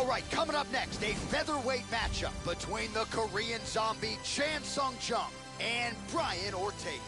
All right, coming up next, a featherweight matchup between the Korean Zombie Chan Sung Jung and Brian Ortega.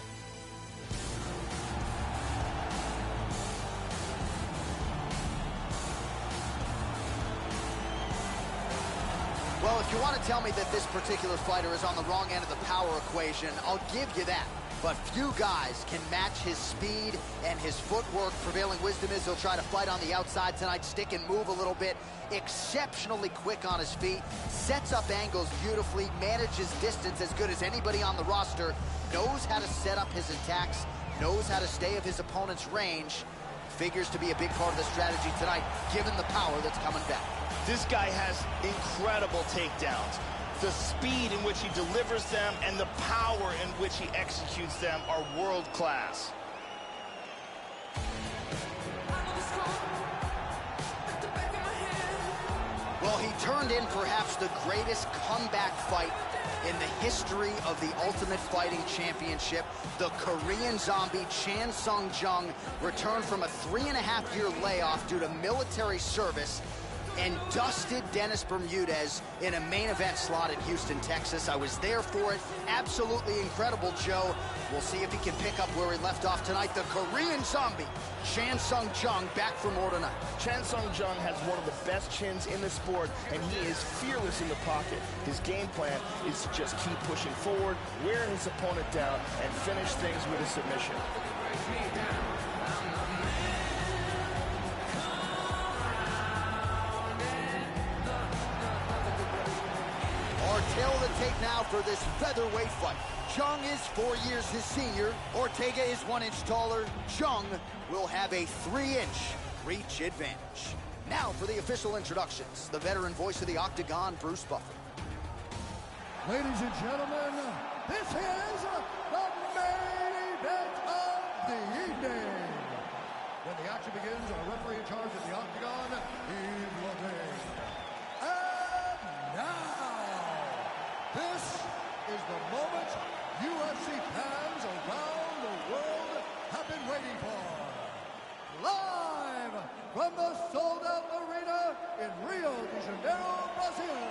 Well, if you want to tell me that this particular fighter is on the wrong end of the power equation, I'll give you that. But few guys can match his speed and his footwork. Prevailing wisdom is he'll try to fight on the outside tonight, stick and move a little bit. Exceptionally quick on his feet, sets up angles beautifully, manages distance as good as anybody on the roster, knows how to set up his attacks, knows how to stay of his opponent's range. Figures to be a big part of the strategy tonight, given the power that's coming back. This guy has incredible takedowns. The speed in which he delivers them and the power in which he executes them are world class. Well, he turned in perhaps the greatest comeback fight in the history of the Ultimate Fighting Championship. The Korean Zombie Chan Sung Jung returned from a 3.5-year layoff due to military service and dusted Dennis Bermudez in a main event slot in Houston, Texas. I was there for it. Absolutely incredible, Joe. We'll see if he can pick up where he left off tonight. The Korean Zombie, Chan Sung Jung, back for more tonight. Chan Sung Jung has one of the best chins in the sport, and he is fearless in the pocket. His game plan is to just keep pushing forward, wear his opponent down, and finish things with a submission. Our tale of the tape now for this featherweight fight. Jung is 4 years his senior. Ortega is 1 inch taller. Jung will have a 3-inch reach advantage. Now for the official introductions. The veteran voice of the Octagon, Bruce Buffer. Ladies and gentlemen, this is the main event of the evening. When the action begins, our referee in charge of the Octagon is looking. And now, this is the moment UFC fans around the world have been waiting for. Live from the sold-out arena in Rio de Janeiro, Brazil.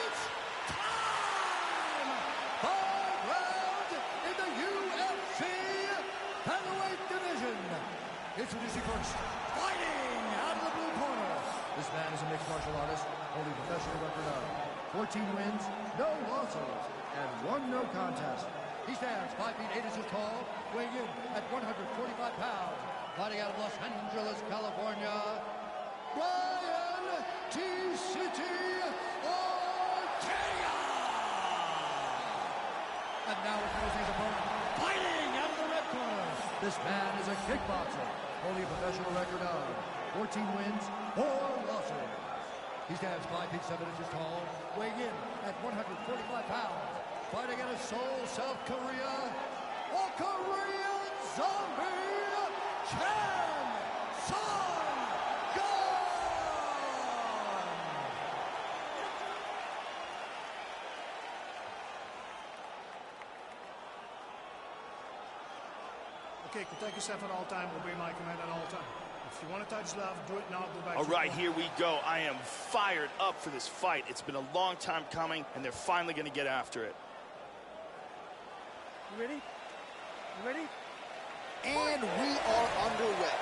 It's time! 5 rounds in the UFC featherweight division. Introducing first, fighting out of the blue corner. This man is a mixed martial artist, holding a professional record of 14 wins, no losses, and 1 no contest. He stands 5 feet 8 inches tall, weighing in at 145 pounds. Fighting out of Los Angeles, California, Brian T-City Ortega! And now introducing his opponent, fighting out of the red corner. This man is a kickboxer, holding a professional record of 14 wins, 4 losses. He stands 5 feet 7 inches tall, weighing in at 145 pounds. Fighting out of Seoul, South Korea, a Korean Zombie, Chan Sung Jung! Okay, protect yourself at all time, obey my command at all time. If you want to touch love, do it now, go back. All right, here we go. I am fired up for this fight. It's been a long time coming, and they're finally going to get after it. You ready? You ready? And we are underway.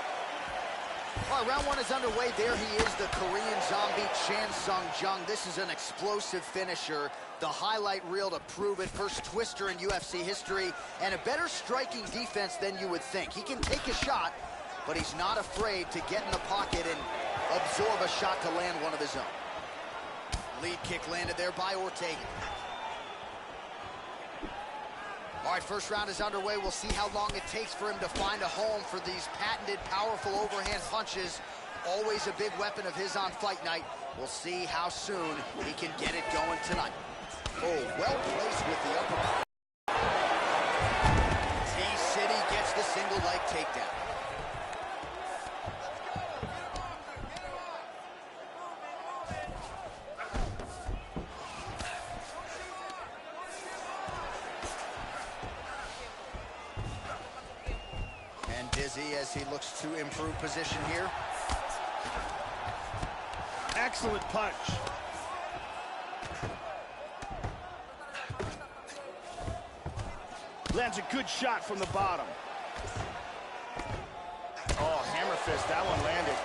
All right, round 1 is underway. There he is, the Korean Zombie, Chan Sung Jung. This is an explosive finisher. The highlight reel to prove it. First twister in UFC history, and a better striking defense than you would think. He can take a shot, but he's not afraid to get in the pocket and absorb a shot to land one of his own. Lead kick landed there by Ortega. All right, first round is underway. We'll see how long it takes for him to find a home for these patented, powerful overhand punches. Always a big weapon of his on fight night. We'll see how soon he can get it going tonight. Oh, well placed with the uppercut. T-City gets the single leg takedown. Dizzy as as he looks to improve position here. Excellent punch. Lands a good shot from the bottom. Oh, hammer fist, that one landed.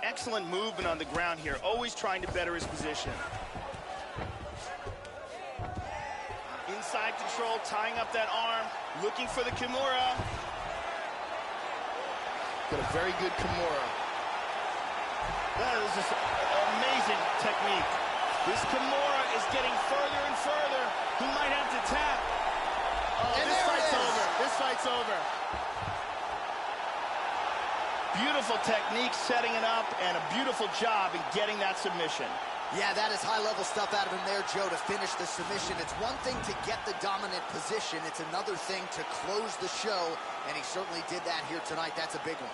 Excellent movement on the ground here, always trying to better his position. Inside control, tying up that arm, looking for the Kimura. Got a very good Kimura. That is just amazing technique. This Kimura is getting further and further. He might have to tap. Oh, and this fight's over. This fight's over. Beautiful technique setting it up, and a beautiful job in getting that submission. Yeah, that is high-level stuff out of him there, Joe, to finish the submission. It's one thing to get the dominant position. It's another thing to close the show, and he certainly did that here tonight. That's a big one.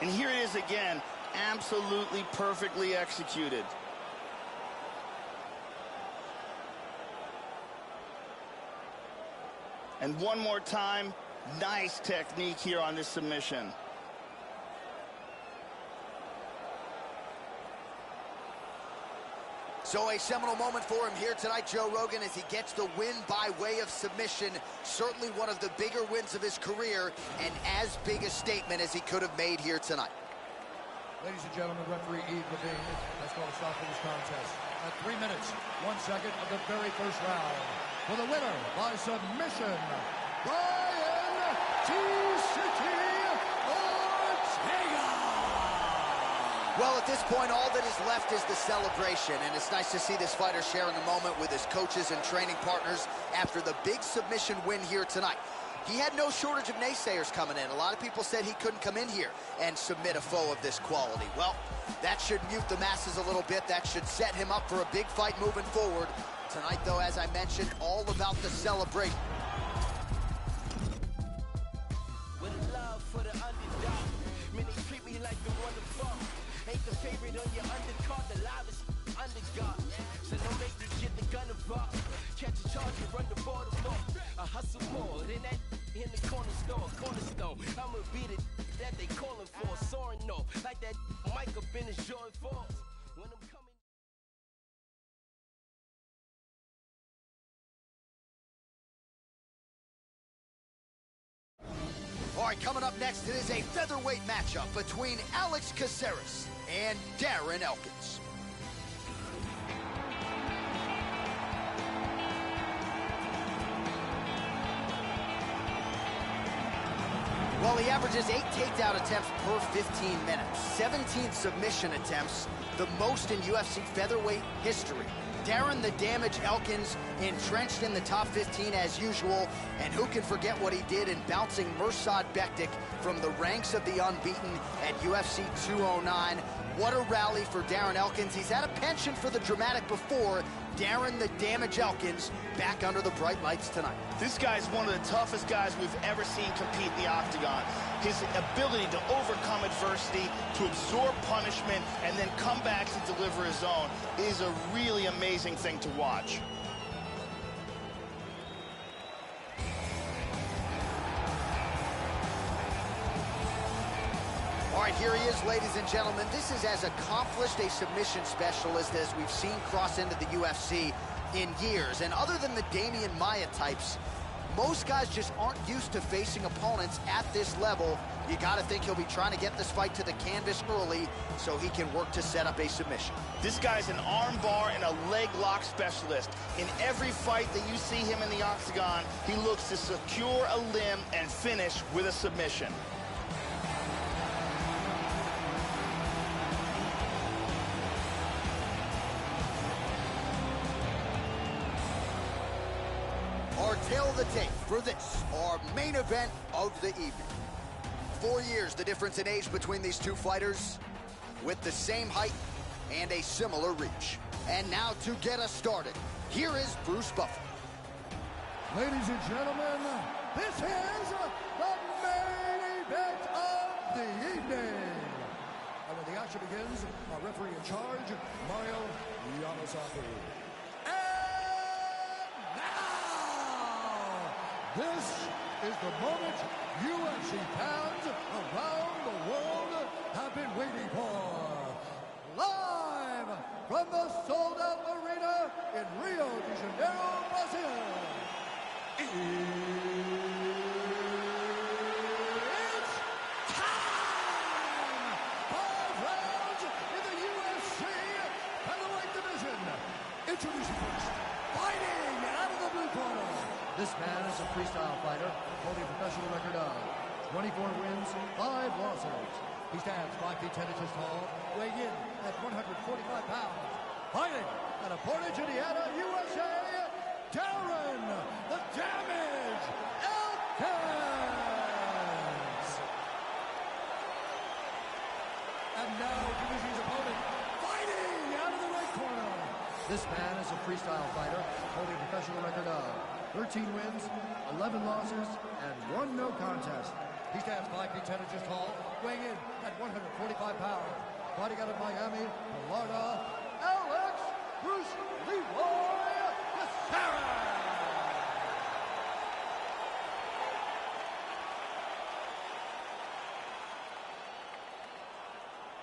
And here it is again, absolutely perfectly executed. And one more time, nice technique here on this submission. So a seminal moment for him here tonight, Joe Rogan, as he gets the win by way of submission. Certainly one of the bigger wins of his career, and as big a statement as he could have made here tonight. Ladies and gentlemen, referee Eve Levine has called a stop to this contest at 3 minutes, 1 second of the very first round. For the winner by submission, Brian T-City Ortega! Well, at this point, all that is left is the celebration, and it's nice to see this fighter sharing a moment with his coaches and training partners after the big submission win here tonight. He had no shortage of naysayers coming in. A lot of people said he couldn't come in here and submit a foe of this quality. Well, that should mute the masses a little bit. That should set him up for a big fight moving forward. Tonight, though, as I mentioned, all about the celebration. With love for the underdog, many treat me like the wonderful. Ain't the favorite on your undercard, the loudest underdog. So don't make me get the gun involved. Catch a charge and run the border more. I hustle more than that in the cornerstone. I'ma beat it that they calling for. Soaring no, like that mic up in his Jordan Falls. When I'm coming. All right, coming up next, it is a featherweight matchup between Alex Caceres and Darren Elkins. Well, he averages 8 takedown attempts per 15 minutes, 17 submission attempts, the most in UFC featherweight history. Darren the Damage Elkins entrenched in the top 15 as usual, and who can forget what he did in bouncing Mirsad Bektic from the ranks of the unbeaten at UFC 209. What a rally for Darren Elkins. He's had a penchant for the dramatic before. Darren the Damage Elkins back under the bright lights tonight. This guy's one of the toughest guys we've ever seen compete in the octagon. His ability to overcome adversity, to absorb punishment, and then come back to deliver his own is a really amazing thing to watch. All right, here he is, ladies and gentlemen. This is as accomplished a submission specialist as we've seen cross into the UFC in years. And other than the Damian Maia types, most guys just aren't used to facing opponents at this level. You got to think he'll be trying to get this fight to the canvas early so he can work to set up a submission. This guy's an arm bar and a leg lock specialist. In every fight that you see him in the octagon, he looks to secure a limb and finish with a submission. Our tail of the tape for this, our main event of the evening. 4 years, the difference in age between these two fighters, with the same height and a similar reach. And now to get us started, here is Bruce Buffer. Ladies and gentlemen, this is the main event of the evening. And with the action match begins. Our referee in charge, Mario Yamasaki. And now, this is the moment UFC fans around the world have been waiting for. Live from the sold-out arena in Rio de Janeiro, Brazil. It's time! 5 rounds in the UFC featherweight division. Introducing first, fighting out of the blue corner. This man is a freestyle fighter, holding a professional record of 24 wins, 5 losses. He stands 5 feet 10 inches tall, weighing in at 145 pounds. Fighting out of Portage, Indiana, USA, Darren the Damage Elkins. And now introducing his opponent, fighting out of the right corner. This man is a freestyle fighter, holding a professional record of 13 wins, 11 losses, and 1 no contest. He stands 5 feet 10 inches tall, weighing in at 145 pounds. Fighting out of Miami, Florida, Alex Bruce Leroy Caceres.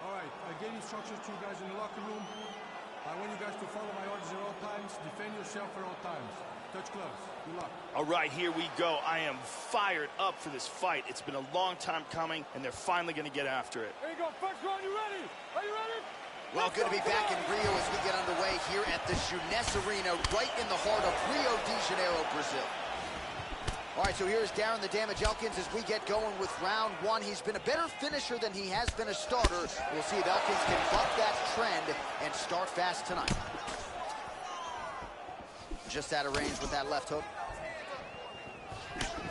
All right, I gave instructions to you guys in the locker room. I want you guys to follow my orders at all times, defend yourself at all times. Touch gloves. Good luck. All right, here we go. I am fired up for this fight. It's been a long time coming, and they're finally going to get after it. Here you go. First round, you ready? Are you ready? Well, good to be back in Rio as we get underway here at the Jeunesse Arena, right in the heart of Rio de Janeiro, Brazil. All right, so here's Darren the Damage Elkins as we get going with round 1. He's been a better finisher than he has been a starter. We'll see if Elkins can buck that trend and start fast tonight. Just out of range with that left hook.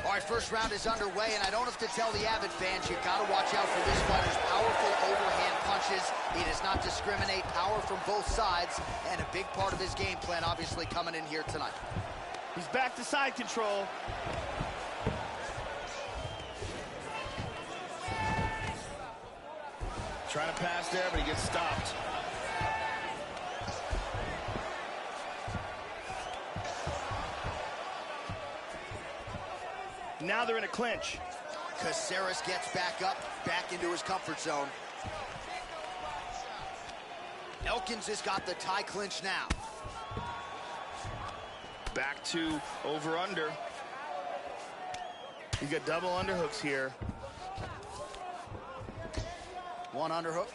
All right, first round is underway, and I don't have to tell the avid fans, you've got to watch out for this fighter's powerful overhand punches. He does not discriminate, power from both sides, and a big part of his game plan obviously coming in here tonight. He's back to side control. Trying to pass there, but he gets stopped. Now they're in a clinch. Caceres gets back up, back into his comfort zone. Elkins has got the tie clinch now. Back to over-under. You got double underhooks here. 1 underhook.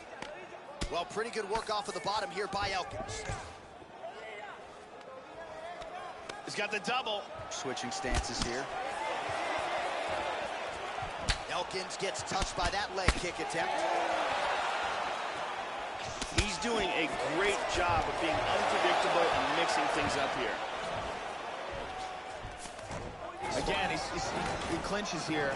Well, pretty good work off of the bottom here by Elkins. He's got the double. Switching stances here. Elkins gets touched by that leg kick attempt. He's doing a great job of being unpredictable and mixing things up here. Again, he clinches here.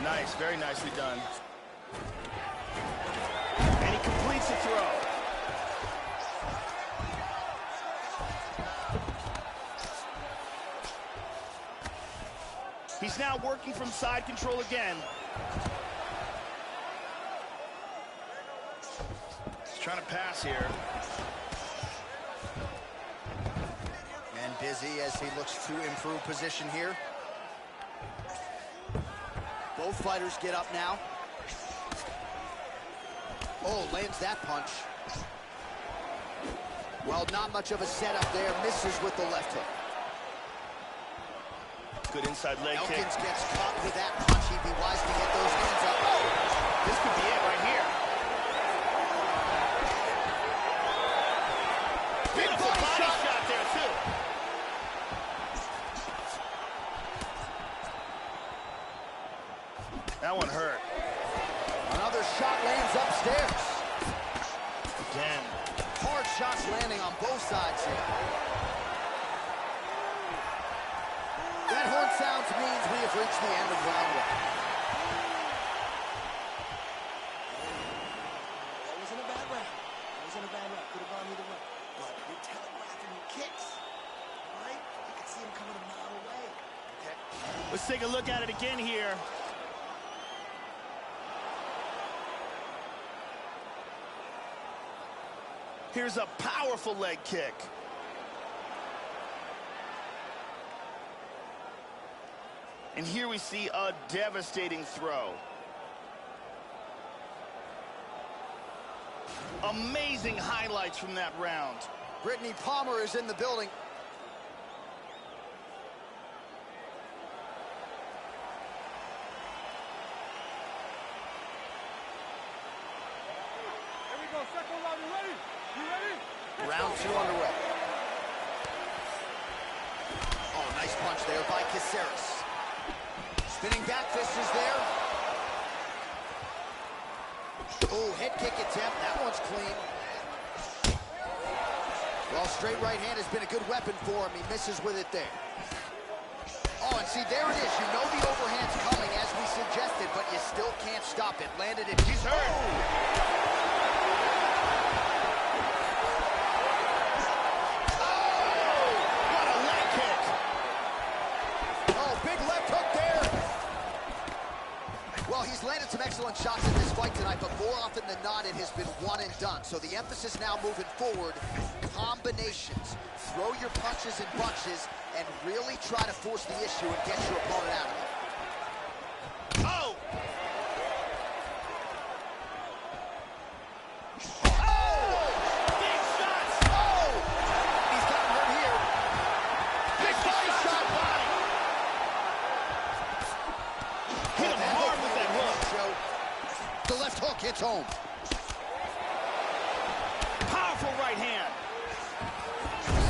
Nice, very nicely done. And he completes the throw. He's now working from side control again. He's trying to pass here. And busy as he looks to improve position here. Both fighters get up now. Oh, lands that punch. Well, not much of a setup there. Misses with the left hook. Good inside leg kick. Elkins gets caught with that punch. He'd be wise to get those hands up. Oh! This could be it right here. Beautiful body shot there, too. That one hurt. Another shot lands upstairs. Again. Hard shots landing on both sides here. That horn sounds means we have reached the end of round 1. That wasn't a bad round. That wasn't a bad round. Could have gone either way. But you're telegraphing your kicks. All right? You can see him coming a mile away. Okay? Let's take a look at it again here. Here's a powerful leg kick. And here we see a devastating throw. Amazing highlights from that round. Brittany Palmer is in the building. Here we go, second round, you ready? You ready? Round 2 underway. Oh, nice punch there by Caceres. Spinning back fist is there. Oh, head kick attempt. That one's clean. Well, straight right hand has been a good weapon for him. He misses with it there. Oh, and see, there it is. You know the overhand's coming, as we suggested, but you still can't stop it. Landed it. He's hurt. He's landed some excellent shots in this fight tonight, but more often than not, it has been one and done. So the emphasis now moving forward, combinations. Throw your punches in bunches and really try to force the issue and get your opponent out of it. Oh! Big shots! Oh! He's got him hurt here. Big body shot! Hit him hard with that hook. The left hook hits home. Powerful right hand.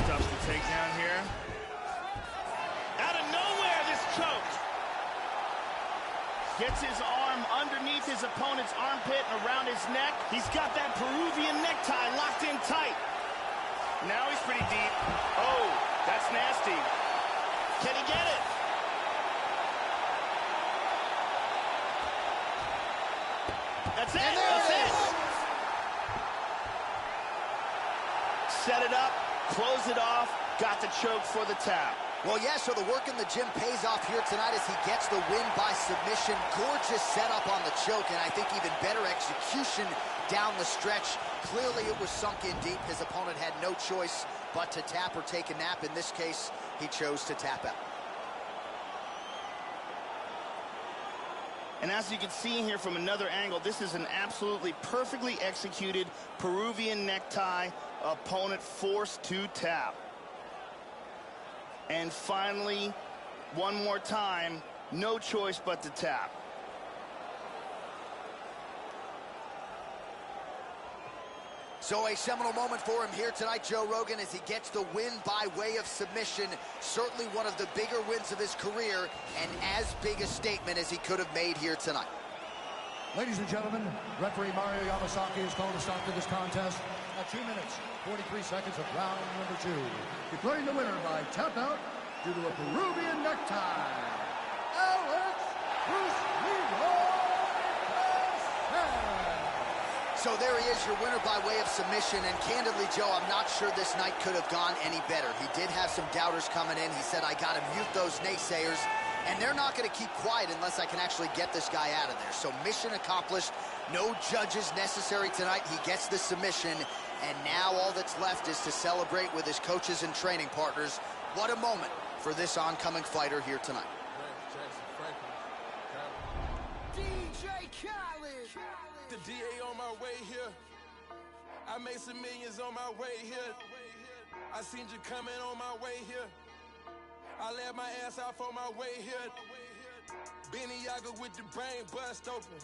Stuffs the takedown here. Out of nowhere, this choke. Gets his arm underneath his opponent's armpit and around his neck. He's got that Peruvian necktie locked in tight. Now he's pretty deep. Oh, that's nasty. Can he get it? That's it. That's it. Set it up, close it off, got the choke for the tap. Well, yeah, so the work in the gym pays off here tonight as he gets the win by submission. Gorgeous setup on the choke, and I think even better execution down the stretch. Clearly it was sunk in deep. His opponent had no choice but to tap or take a nap. In this case, he chose to tap out. And as you can see here from another angle, this is an absolutely perfectly executed Peruvian necktie. Opponent forced to tap. And finally, one more time, no choice but to tap. So a seminal moment for him here tonight, Joe Rogan, as he gets the win by way of submission. Certainly one of the bigger wins of his career, and as big a statement as he could have made here tonight. Ladies and gentlemen, referee Mario Yamasaki has called a stop to this contest at 2 minutes, 43 seconds of round number 2. Declaring the winner by tap out due to a Peruvian necktie, Alex Bruce Leroy Caceres. So there he is, your winner by way of submission, and candidly, Joe, I'm not sure this night could have gone any better. He did have some doubters coming in. He said, I gotta mute those naysayers, and they're not gonna keep quiet unless I can actually get this guy out of there. So mission accomplished, no judges necessary tonight. He gets the submission, and now all that's left is to celebrate with his coaches and training partners. What a moment for this oncoming fighter here tonight. DJ Khaled. The DA on my way here. I made some millions on my way here. I seen you coming on my way here. I left my ass out for my way here. Benny Yaga with the brain bust open.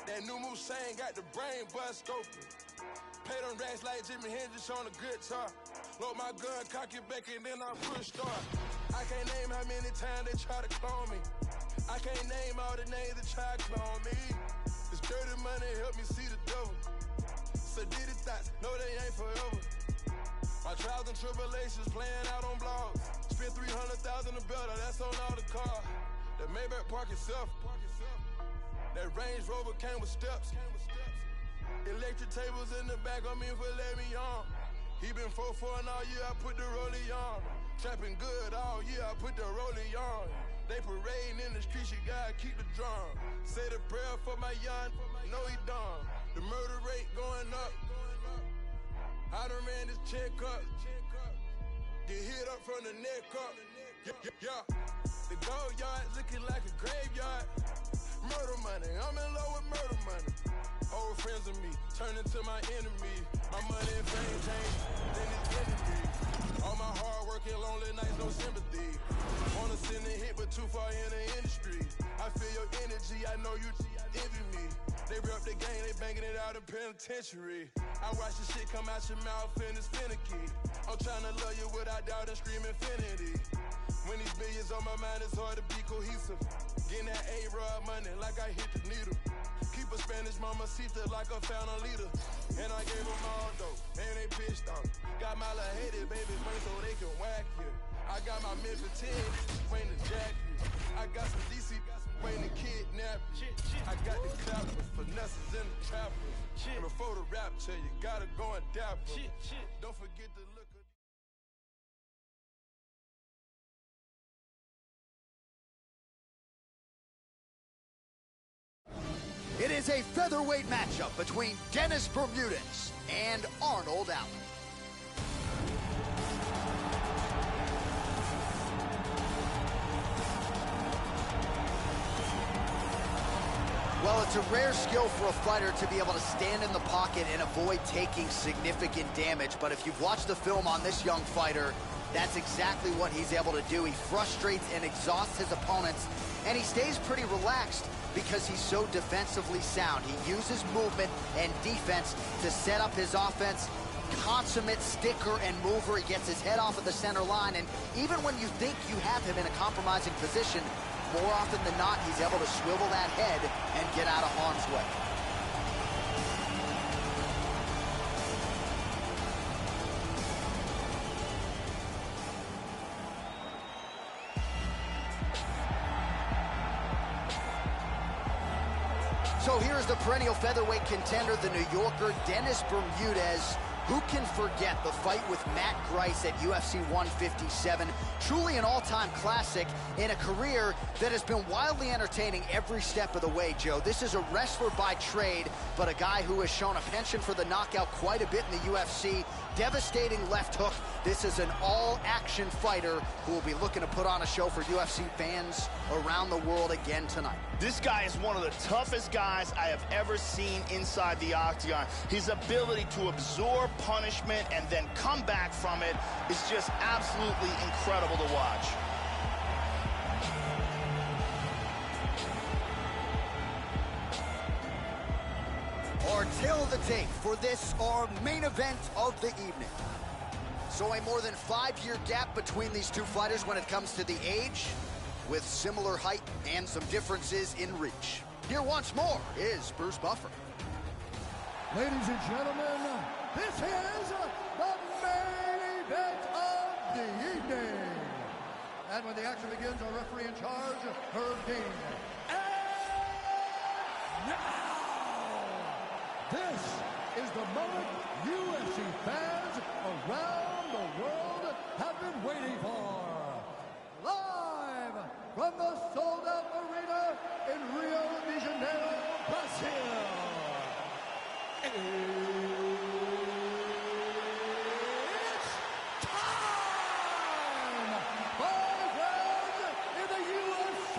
That new Musain got the brain bust open. Play them racks like Jimi Hendrix on a guitar. Load my gun, cock it back, and then I push start. I can't name how many times they try to clone me. I can't name all the names that try to clone me. This dirty money help me see the devil. So did it thoughts, no they ain't forever. My trials and tribulations playing out on blogs. Spent $300,000 a better, that's on all the car. The Maybach park itself. That Range Rover came with steps. Electric tables in the back, I'm in for let me on. He been 4-4 all year, I put the rollie on. Trapping good all year, I put the rollie on. They parading in the streets, you gotta keep the drum. Say the prayer for my young, no he done. The murder rate going up. I done ran this check up. Get hit up from the neck up. Yeah. The gold yard looking like a graveyard. Murder money, I'm in love with murder money. Old friends of me turn into my enemy. My money and fame change, then it's enemy. All my hard work and lonely nights, no sympathy. Wanna send a hit, but too far in the industry. I feel your energy, I know you envy me. They rep the game, they banging it out in penitentiary. I watch the shit come out your mouth and it's finicky. I'm trying to love you without doubt and scream infinity. When these millions on my mind, it's hard to be cohesive. Getting that A-Rod money like I hit the needle. Keep a Spanish mamacita like I found a leader. And I gave them all dope, and they pissed off. Got my little hated babies waiting so they can whack you. I got my Memphis 10 waiting to jack you. I got some DC waiting to kidnap you. I got the clappers, finesses and the trappers. And before the rapture, you gotta go and dapper. Don't forget to look at... It is a featherweight matchup between Dennis Bermudez and Arnold Allen. Well, it's a rare skill for a fighter to be able to stand in the pocket and avoid taking significant damage. But if you've watched the film on this young fighter, that's exactly what he's able to do. He frustrates and exhausts his opponents, and he stays pretty relaxed because he's so defensively sound. He uses movement and defense to set up his offense. Consummate sticker and mover. He gets his head off of the center line, and even when you think you have him in a compromising position, more often than not, he's able to swivel that head and get out of harm's way. So here's the perennial featherweight contender, the New Yorker, Dennis Bermudez. Who can forget the fight with Matt Grice at UFC 157? Truly an all-time classic in a career that has been wildly entertaining every step of the way, Joe. This is a wrestler by trade, but a guy who has shown a penchant for the knockout quite a bit in the UFC. Devastating left hook. This is an all-action fighter who will be looking to put on a show for UFC fans around the world again tonight. This guy is one of the toughest guys I have ever seen inside the octagon. His ability to absorb punishment and then come back from it is just absolutely incredible to watch. Our tail of the tape for this, our main event of the evening. So a more than 5-year gap between these two fighters when it comes to the age, with similar height and some differences in reach. Here once more is Bruce Buffer. Ladies and gentlemen, this is the main event of the evening. And when the action begins, our referee in charge, Herb Dean. And now, this is the moment UFC fans around the world have been waiting for. Live from the sold-out arena in Rio de Janeiro, Brazil. It's time! 5 rounds in the UFC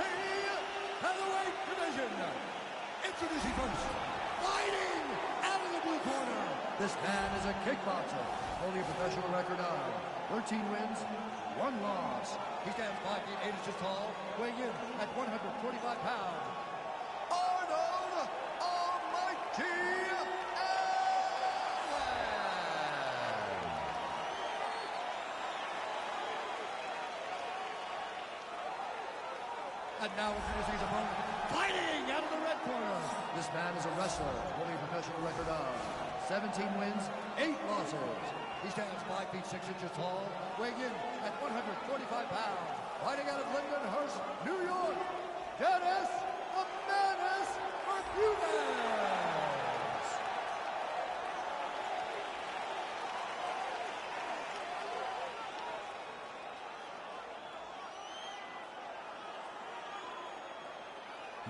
featherweight division. Introducing first, fighting out of the blue corner. This man is a kickboxer, holding a professional record of 13 wins, 1 loss. He stands 5 feet 8 inches tall, weighing in at 145 pounds. Arnold Almighty! And now introducing his opponent, fighting out of the red corner. This man is a wrestler, holding a professional record of 17 wins, 8 losses. He stands 5 feet 6 inches tall, weighing in at 145 pounds. Fighting out of Lindenhurst, New York, Dennis the Menace Bermudez.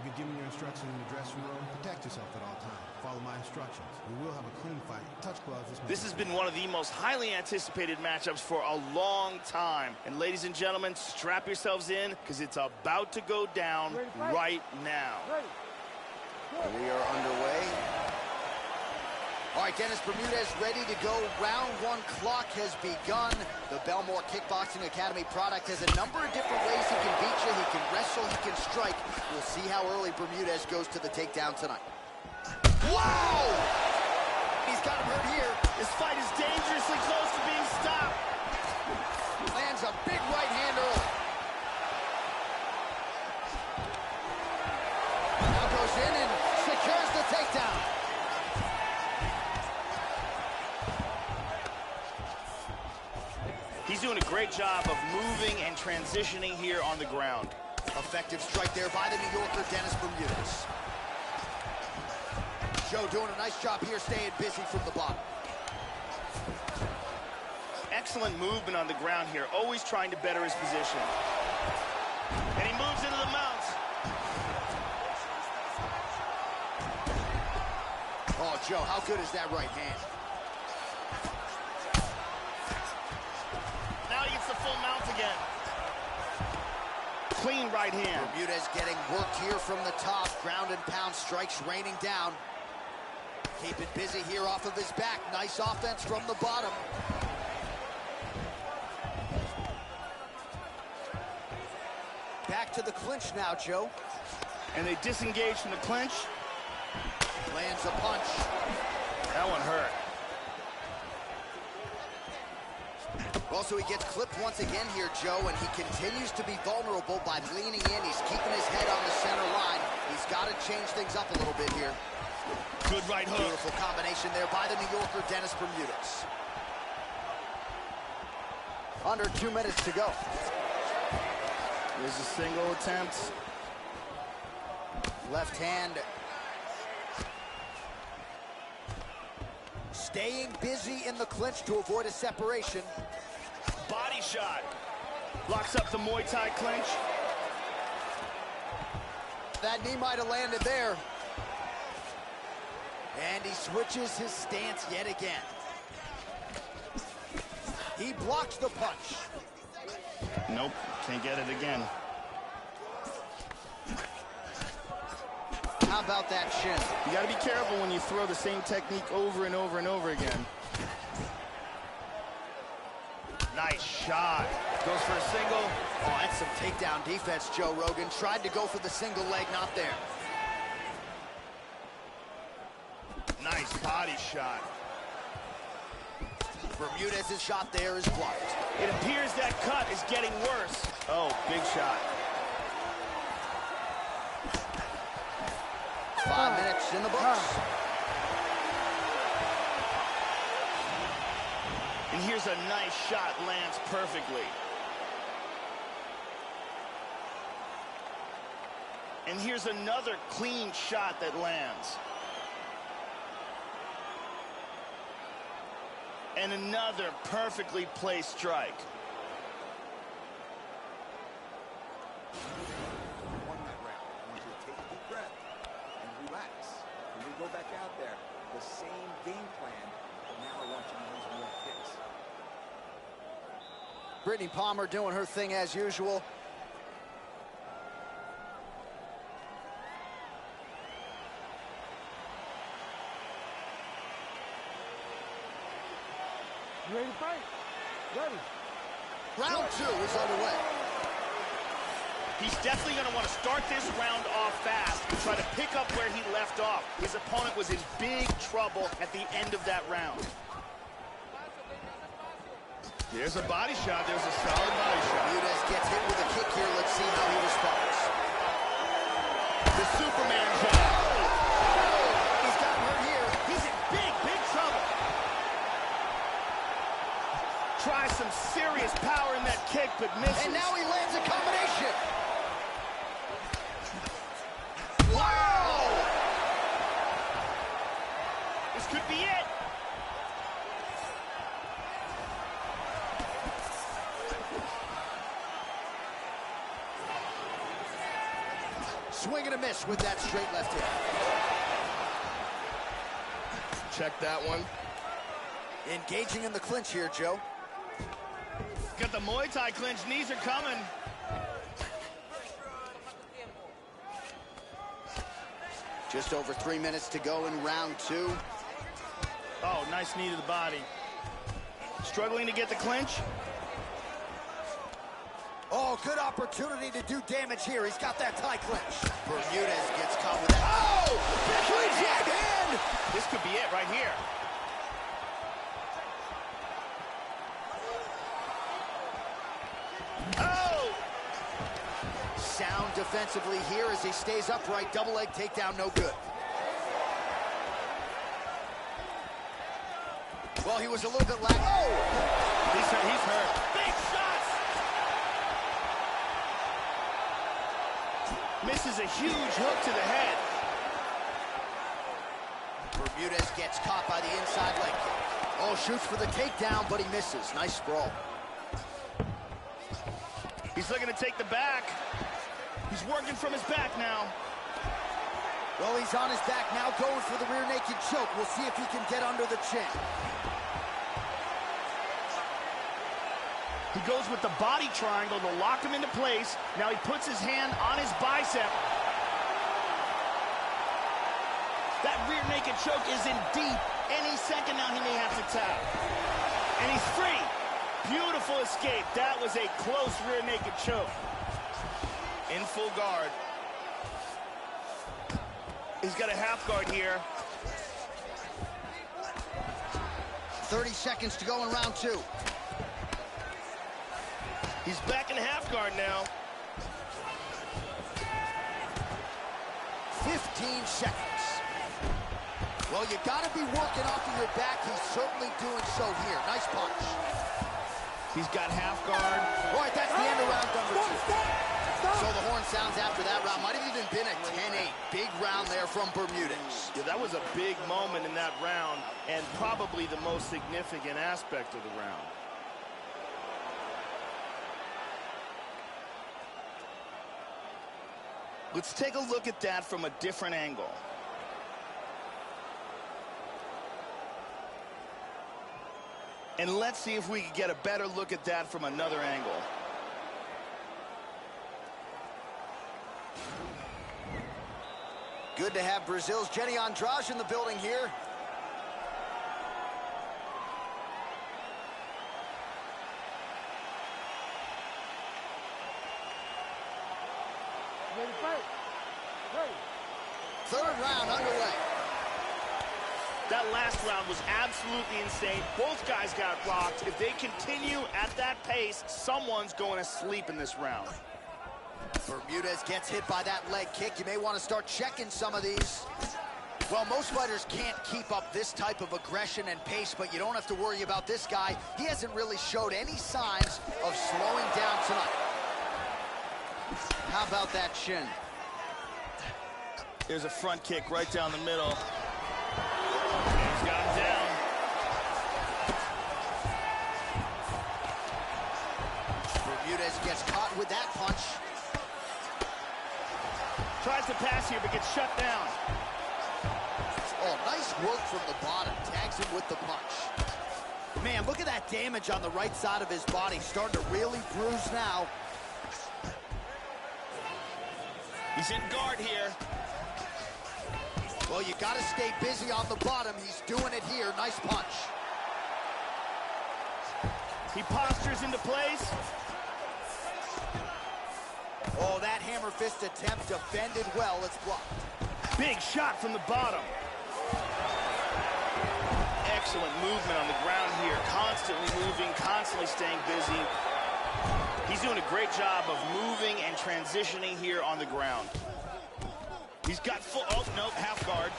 You've been given your instructions in the dressing room. Protect yourself at all times. Follow my instructions. We will have a clean fight. Touch gloves. This has been one of the most highly anticipated matchups for a long time. And ladies and gentlemen, strap yourselves in because it's about to go down right now. We are underway. All right, Dennis Bermudez ready to go. Round one clock has begun. The Belmore Kickboxing Academy product has a number of different ways he can beat you. He can wrestle, he can strike. We'll see how early Bermudez goes to the takedown tonight. Wow! He's got him hurt here. This fight is dangerously close to being stopped. Lands a big right hand early. Now goes in and secures the takedown. He's doing a great job of moving and transitioning here on the ground. Effective strike there by the New Yorker, Dennis Bermudez. Joe doing a nice job here, staying busy from the bottom. Excellent movement on the ground here, always trying to better his position. And he moves into the mounts. Oh, Joe, how good is that right hand? Now he gets the full mount again. Clean right hand. Bermudez getting worked here from the top. Ground and pound strikes raining down. Keeping busy here off of his back. Nice offense from the bottom. Back to the clinch now, Joe. And they disengage from the clinch. Lands a punch. That one hurt. Also, he gets clipped once again here, Joe, and he continues to be vulnerable by leaning in. He's keeping his head on the center line. He's got to change things up a little bit here. Good right hook. Beautiful combination there by the New Yorker, Dennis Bermudez. Under 2 minutes to go. There's a single attempt. Left hand. Staying busy in the clinch to avoid a separation. Body shot. Locks up the Muay Thai clinch. That knee might have landed there. And he switches his stance yet again. He blocks the punch. Nope, can't get it again. How about that shin? You gotta be careful when you throw the same technique over and over and over again. Nice shot. Goes for a single. Oh, that's some takedown defense, Joe Rogan. Tried to go for the single leg, not there. Nice body shot. Bermudez's shot there is blocked. It appears that cut is getting worse. Oh, big shot. 5 minutes in the books. And here's a nice shot, lands perfectly. And here's another clean shot that lands. And another perfectly placed strike. Won that round. I want you to take a deep breath and relax. When we go back out there, the same game plan, but now I want you to use more kicks. Brittany Palmer doing her thing as usual. You ready to fight? Ready. Round 2 is underway. He's definitely going to want to start this round off fast and try to pick up where he left off. His opponent was in big trouble at the end of that round. There's a body shot. There's a solid body shot. Bermudez gets hit with a kick here. Let's see how he responds. The Superman jab. He's got hurt here. He's in big, big trouble. Tries some serious power in that kick, but misses. And now he lands a combination. Wow! This could be it. swing and a miss with that straight left hit. Check that one. Engaging in the clinch here, Joe. Got the Muay Thai clinch. Knees are coming. Just over 3 minutes to go in round 2. Oh, nice knee to the body. Struggling to get the clinch. Oh, good opportunity to do damage here. He's got that tie clinch. Bermudez gets caught with that. Oh! Big jab hand! This could be it right here. Oh! Sound defensively here as he stays upright. Double leg takedown, no good. Well, he was a little bit lax. Oh! He's hurt. Big shots! Misses a huge hook to the head. Bermudez gets caught by the inside leg kick. Oh, shoots for the takedown, but he misses. Nice sprawl. He's looking to take the back. He's working from his back now. Well, he's on his back now, going for the rear naked choke. We'll see if he can get under the chin. He goes with the body triangle to lock him into place. Now he puts his hand on his bicep. That rear naked choke is in deep. Any second now he may have to tap. And he's free. Beautiful escape. That was a close rear naked choke. In full guard. He's got a half guard here. 30 seconds to go in round 2. He's back in half guard now. 15 seconds. Well, you got to be working off of your back. He's certainly doing so here. Nice punch. He's got half guard. All right, that's the end of round number 2. So the horn sounds after that round. Might have even been a 10-8. Big round there from Bermudez. Yeah, that was a big moment in that round, and probably the most significant aspect of the round. Let's take a look at that from a different angle. And let's see if we can get a better look at that from another angle. Good to have Brazil's Jenny Andrade in the building here. Ready, fight. Ready. Third round underway. That last round was absolutely insane. Both guys got rocked. If they continue at that pace, someone's going to sleep in this round. Bermudez gets hit by that leg kick. You may want to start checking some of these. Well, most fighters can't keep up this type of aggression and pace, but you don't have to worry about this guy. He hasn't really showed any signs of slowing down tonight. How about that shin? There's a front kick right down the middle. He's got him down. Bermudez gets caught with that punch. Tries to pass here, but gets shut down. Oh, nice work from the bottom. Tags him with the punch. Man, look at that damage on the right side of his body. Starting to really bruise now. He's in guard here. Well, you got to stay busy on the bottom. He's doing it here. Nice punch. He postures into place. Oh, that hammer fist attempt defended well. It's blocked. Big shot from the bottom. Excellent movement on the ground here. Constantly moving, constantly staying busy. He's doing a great job of moving and transitioning here on the ground. He's got full, oh, nope, half guard.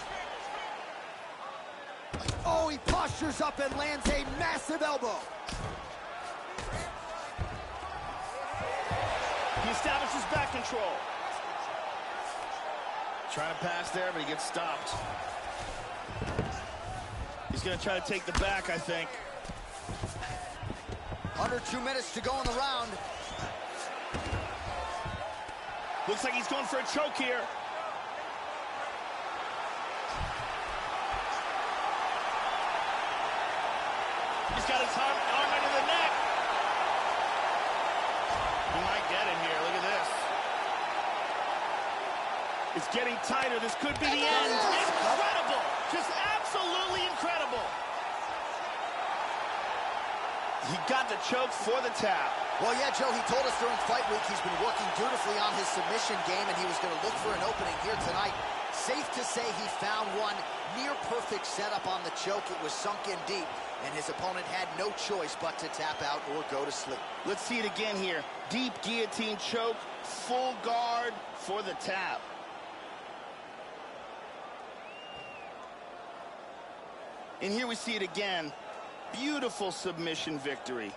Oh, he postures up and lands a massive elbow. He establishes back control. Trying to pass there, but he gets stopped. He's going to try to take the back, I think. Under 2 minutes to go in the round. Looks like he's going for a choke here. He's got his arm into the neck. He might get it here. Look at this. It's getting tighter. This could be the end. Incredible. Just absolutely incredible. He got the choke for the tap. Well, yeah, Joe, he told us during fight week he's been working dutifully on his submission game, and he was going to look for an opening here tonight. Safe to say he found one. Near perfect setup on the choke. It was sunk in deep, and his opponent had no choice but to tap out or go to sleep. Let's see it again here. Deep guillotine choke, full guard for the tap. And here we see it again. Beautiful submission victory.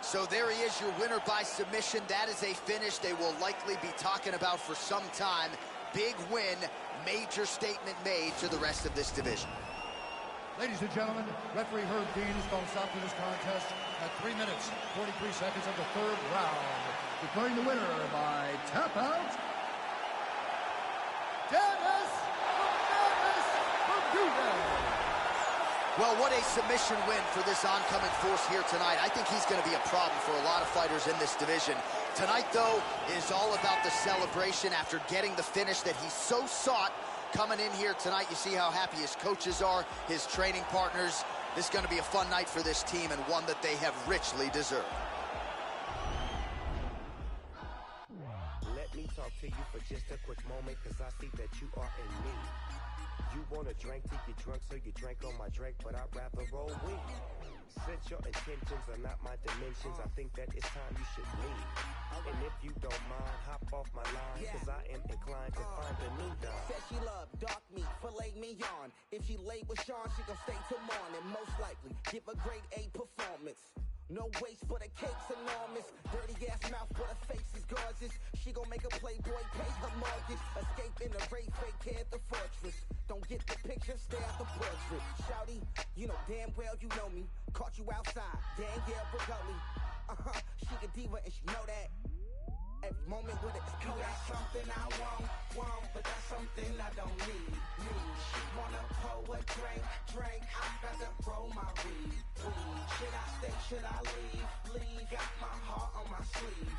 So there he is, your winner by submission. That is a finish they will likely be talking about for some time. Big win, major statement made to the rest of this division. Ladies and gentlemen, referee Herb Dean is going to stop to this contest at 3 minutes, 43 seconds of the third round. Declaring the winner by tap out, Dennis Bermudez. Well, what a submission win for this oncoming force here tonight. I think he's going to be a problem for a lot of fighters in this division. Tonight, though, is all about the celebration after getting the finish that he so sought. Coming in here tonight, you see how happy his coaches are, his training partners. This is going to be a fun night for this team and one that they have richly deserved. Let me talk to you for just a quick moment, cause I see that you are in need. You wanna drink till you're drunk, so you drank on my drink, but I'd rather roll with you. Since your intentions are not my dimensions, I think that it's time you should leave. And if you don't mind, hop off my line, cause I am inclined to find a new dime. Said she loved dark meat, filet mignon. If she late with Sean, she gon' stay till morning. Most likely, give a grade A performance. No waste, but her cake's enormous. Dirty ass mouth, but her face is gorgeous. She gon' make a playboy pay her mortgage. Escape in the rape, fake hair at the fortress. Don't get the picture, stare at the portrait. Shouty, you know damn well you know me. Caught you outside, Danielle Bergulli. She a diva and she know that. Every moment with it, you got something I want, but that's something I don't need. She wanna pour a drink, I'd rather roll my weed. Should I stay, should I leave? Got my heart on my sleeve.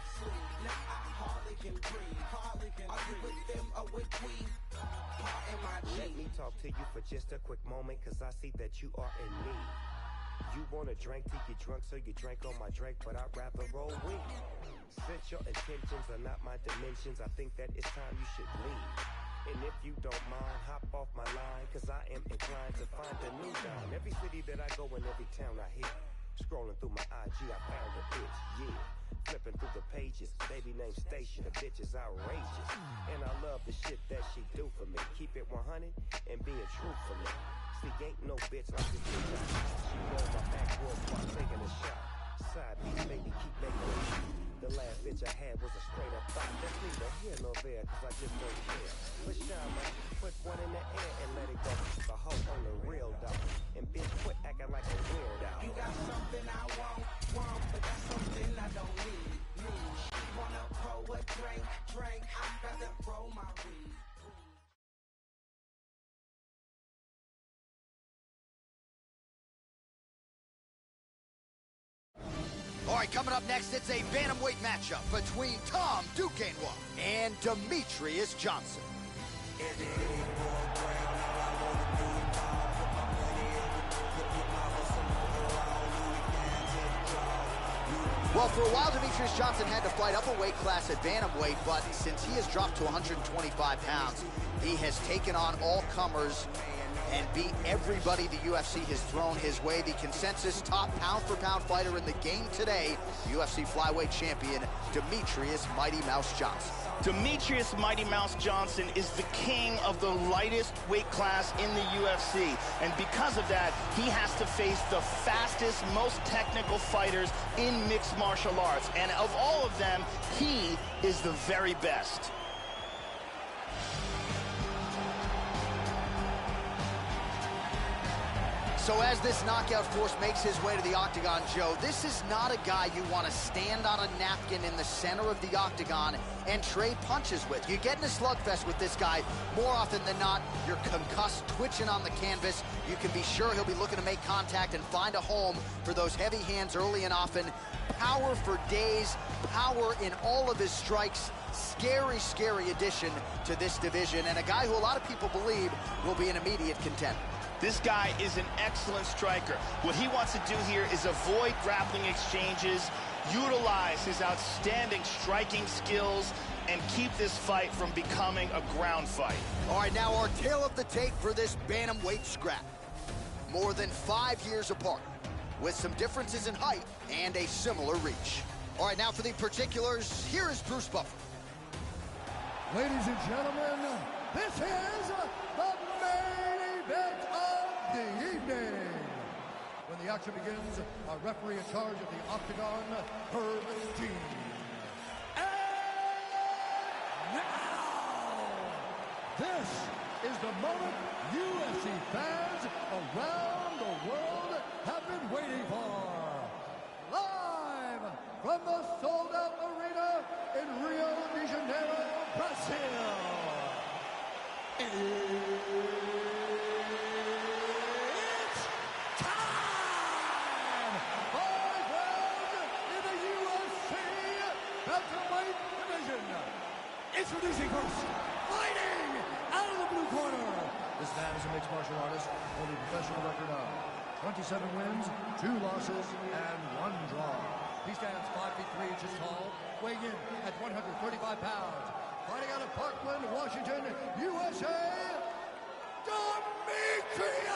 Now I hardly can breathe. Are you with them or with we? Part in my G. Let me talk to you for just a quick moment, cause I see that you are in need. You wanna drink till you're drunk, so you drank on my drink, but I'd rather roll with you. Since your intentions are not my dimensions, I think that it's time you should leave. And if you don't mind, hop off my line, cause I am inclined to find a new dime. Every city that I go in, every town I hit. Scrolling through my IG, I found a bitch, yeah. Flipping through the pages, baby named Station, the bitch is outrageous. And I love the shit that she do for me. Keep it 100 and being truthfully. See, ain't no bitch like this bitch I got. She rolled my backboard while taking a shot. Side piece, baby, keep making it. The last bitch I had was a straight up thought. That's neither here nor there, cause I just don't care. But shine, man, put one in the air and let it go. The hoe on the real dog. And bitch, quit acting like a weirdo. You got something I want, but that's something I don't need. She wanna pour a drink, I'd rather roll my weed. All right, coming up next, it's a bantamweight matchup between Tom Duquesnoy and Demetrius Johnson. Well, for a while, Demetrius Johnson had to fight up a weight class at bantamweight, but since he has dropped to 125 pounds, he has taken on all comers and beat everybody the UFC has thrown his way. The consensus top pound-for-pound fighter in the game today, UFC flyweight champion, Demetrius Mighty Mouse Johnson. Demetrius Mighty Mouse Johnson is the king of the lightest weight class in the UFC. And because of that, he has to face the fastest, most technical fighters in mixed martial arts. And of all of them, he is the very best. So as this knockout force makes his way to the octagon, Joe, this is not a guy you want to stand on a napkin in the center of the octagon and trade punches with. You get in a slugfest with this guy, more often than not, you're concussed, twitching on the canvas. You can be sure he'll be looking to make contact and find a home for those heavy hands early and often. Power for days, power in all of his strikes. Scary, scary addition to this division, and a guy who a lot of people believe will be an immediate contender. This guy is an excellent striker. What he wants to do here is avoid grappling exchanges, utilize his outstanding striking skills, and keep this fight from becoming a ground fight. All right, now our tale of the tape for this bantamweight scrap. More than 5 years apart, with some differences in height and a similar reach. All right, now for the particulars, here is Bruce Buffer. Ladies and gentlemen, this is the main event of the evening. When the action begins, our referee in charge of the octagon, Herb Dean. And now, this is the moment UFC fans around the world have been waiting for. Live from the sold-out arena in Rio de Janeiro, Brazil. It's time! 5 rounds in the UFC bantamweight division. Introducing first, fighting out of the blue corner. This man is a mixed martial artist holding a professional record of 27 wins, 2 losses, and 1 draw. He stands 5 feet 3 inches tall, weighing in at 135 pounds. Fighting out of Parkland, Washington, USA, Demetrius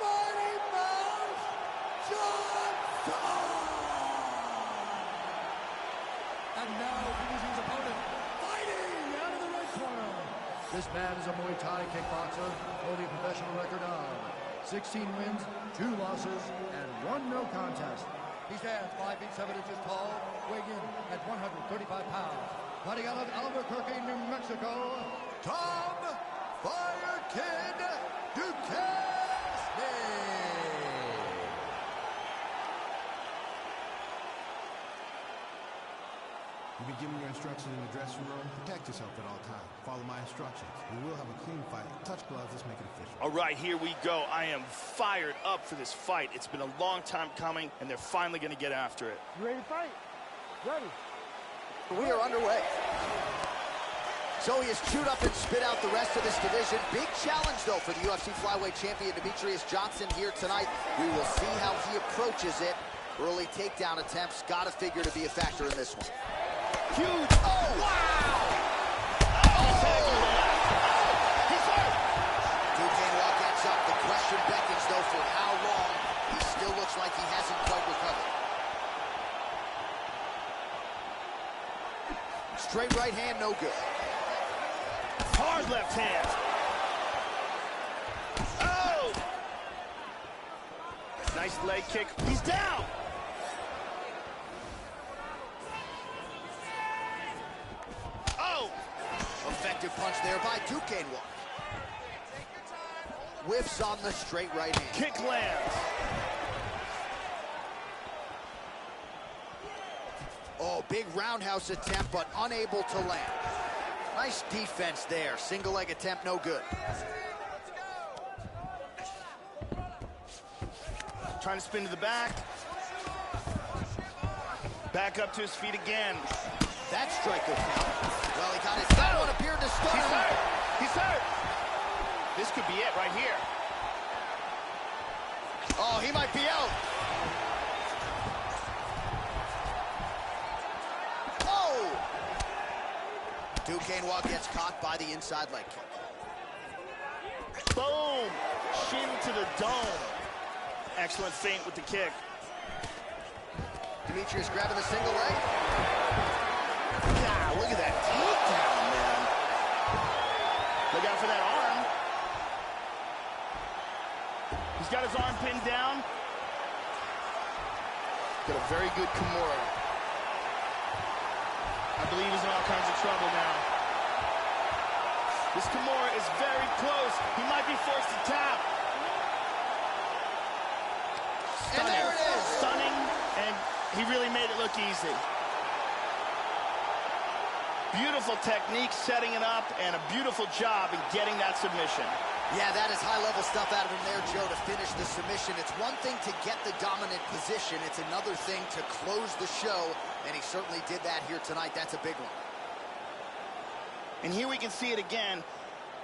Mighty Mouse Johnson! And now introducing his opponent, fighting out of the red corner. This man is a Muay Thai kickboxer, holding a professional record of 16 wins, 2 losses, and 1 no contest. He stands 5 feet 7 inches tall, weighing in at 135 pounds. Fighting out of Albuquerque, New Mexico, Tom Fire Kid Duquesne. You've been given your instructions in the dressing room. Protect yourself at all times. Follow my instructions. We will have a clean fight. Touch gloves. Let's make it official. All right, here we go. I am fired up for this fight. It's been a long time coming, and they're finally going to get after it. You ready to fight? Ready. We are underway. So he has chewed up and spit out the rest of this division. Big challenge, though, for the UFC flyweight champion Demetrius Johnson here tonight. We will see how he approaches it. Early takedown attempts, gotta figure to be a factor in this one. Huge. Oh, wow. Oh. He's hurt. Duquesne gets up. The question beckons, though, for how long. He still looks like he hasn't quite recovered. Straight right hand, no good. Hard left hand. Oh! Nice leg kick. He's down. Oh! Effective punch there by Duquesne. Whiffs on the straight right hand. Kick lands. Oh, big roundhouse attempt, but unable to land. Nice defense there. Single leg attempt, no good. Trying to spin to the back. Back up to his feet again. That strike will count. Well, he got his that one appeared to stun He's him. hurt. He's hurt. This could be it right here. Oh, he might be out. Duquesne gets caught by the inside leg kick. Boom! Shin to the dome. Excellent feint with the kick. Demetrius grabbing the single leg. Yeah, look at that takedown, man. Look out for that arm. He's got his arm pinned down. Got a very good Kimura. I believe he's in all kinds of trouble now. This Kimura is very close. He might be forced to tap. Stunning. And there it is. Stunning, and he really made it look easy. Beautiful technique setting it up, and a beautiful job in getting that submission. Yeah, that is high-level stuff out of him there, Joe, to finish the submission. It's one thing to get the dominant position. It's another thing to close the show, and he certainly did that here tonight. That's a big one. And here we can see it again.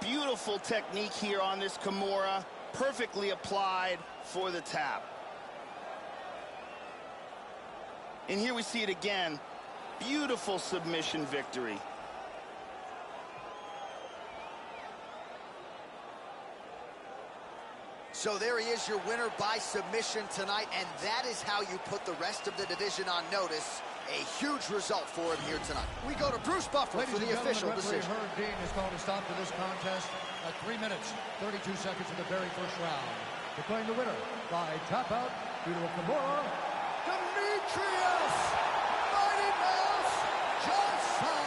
Beautiful technique here on this Kimura. Perfectly applied for the tap. And here we see it again. Beautiful submission victory. So there he is, your winner by submission tonight, and that is how you put the rest of the division on notice. A huge result for him here tonight. We go to Bruce Buffer for the official decision. Herb Dean is going to stop to this contest at 3 minutes, 32 seconds in the very first round. Declaring the winner by tap out due to a Kimura, Demetrius Mighty Mouse Johnson.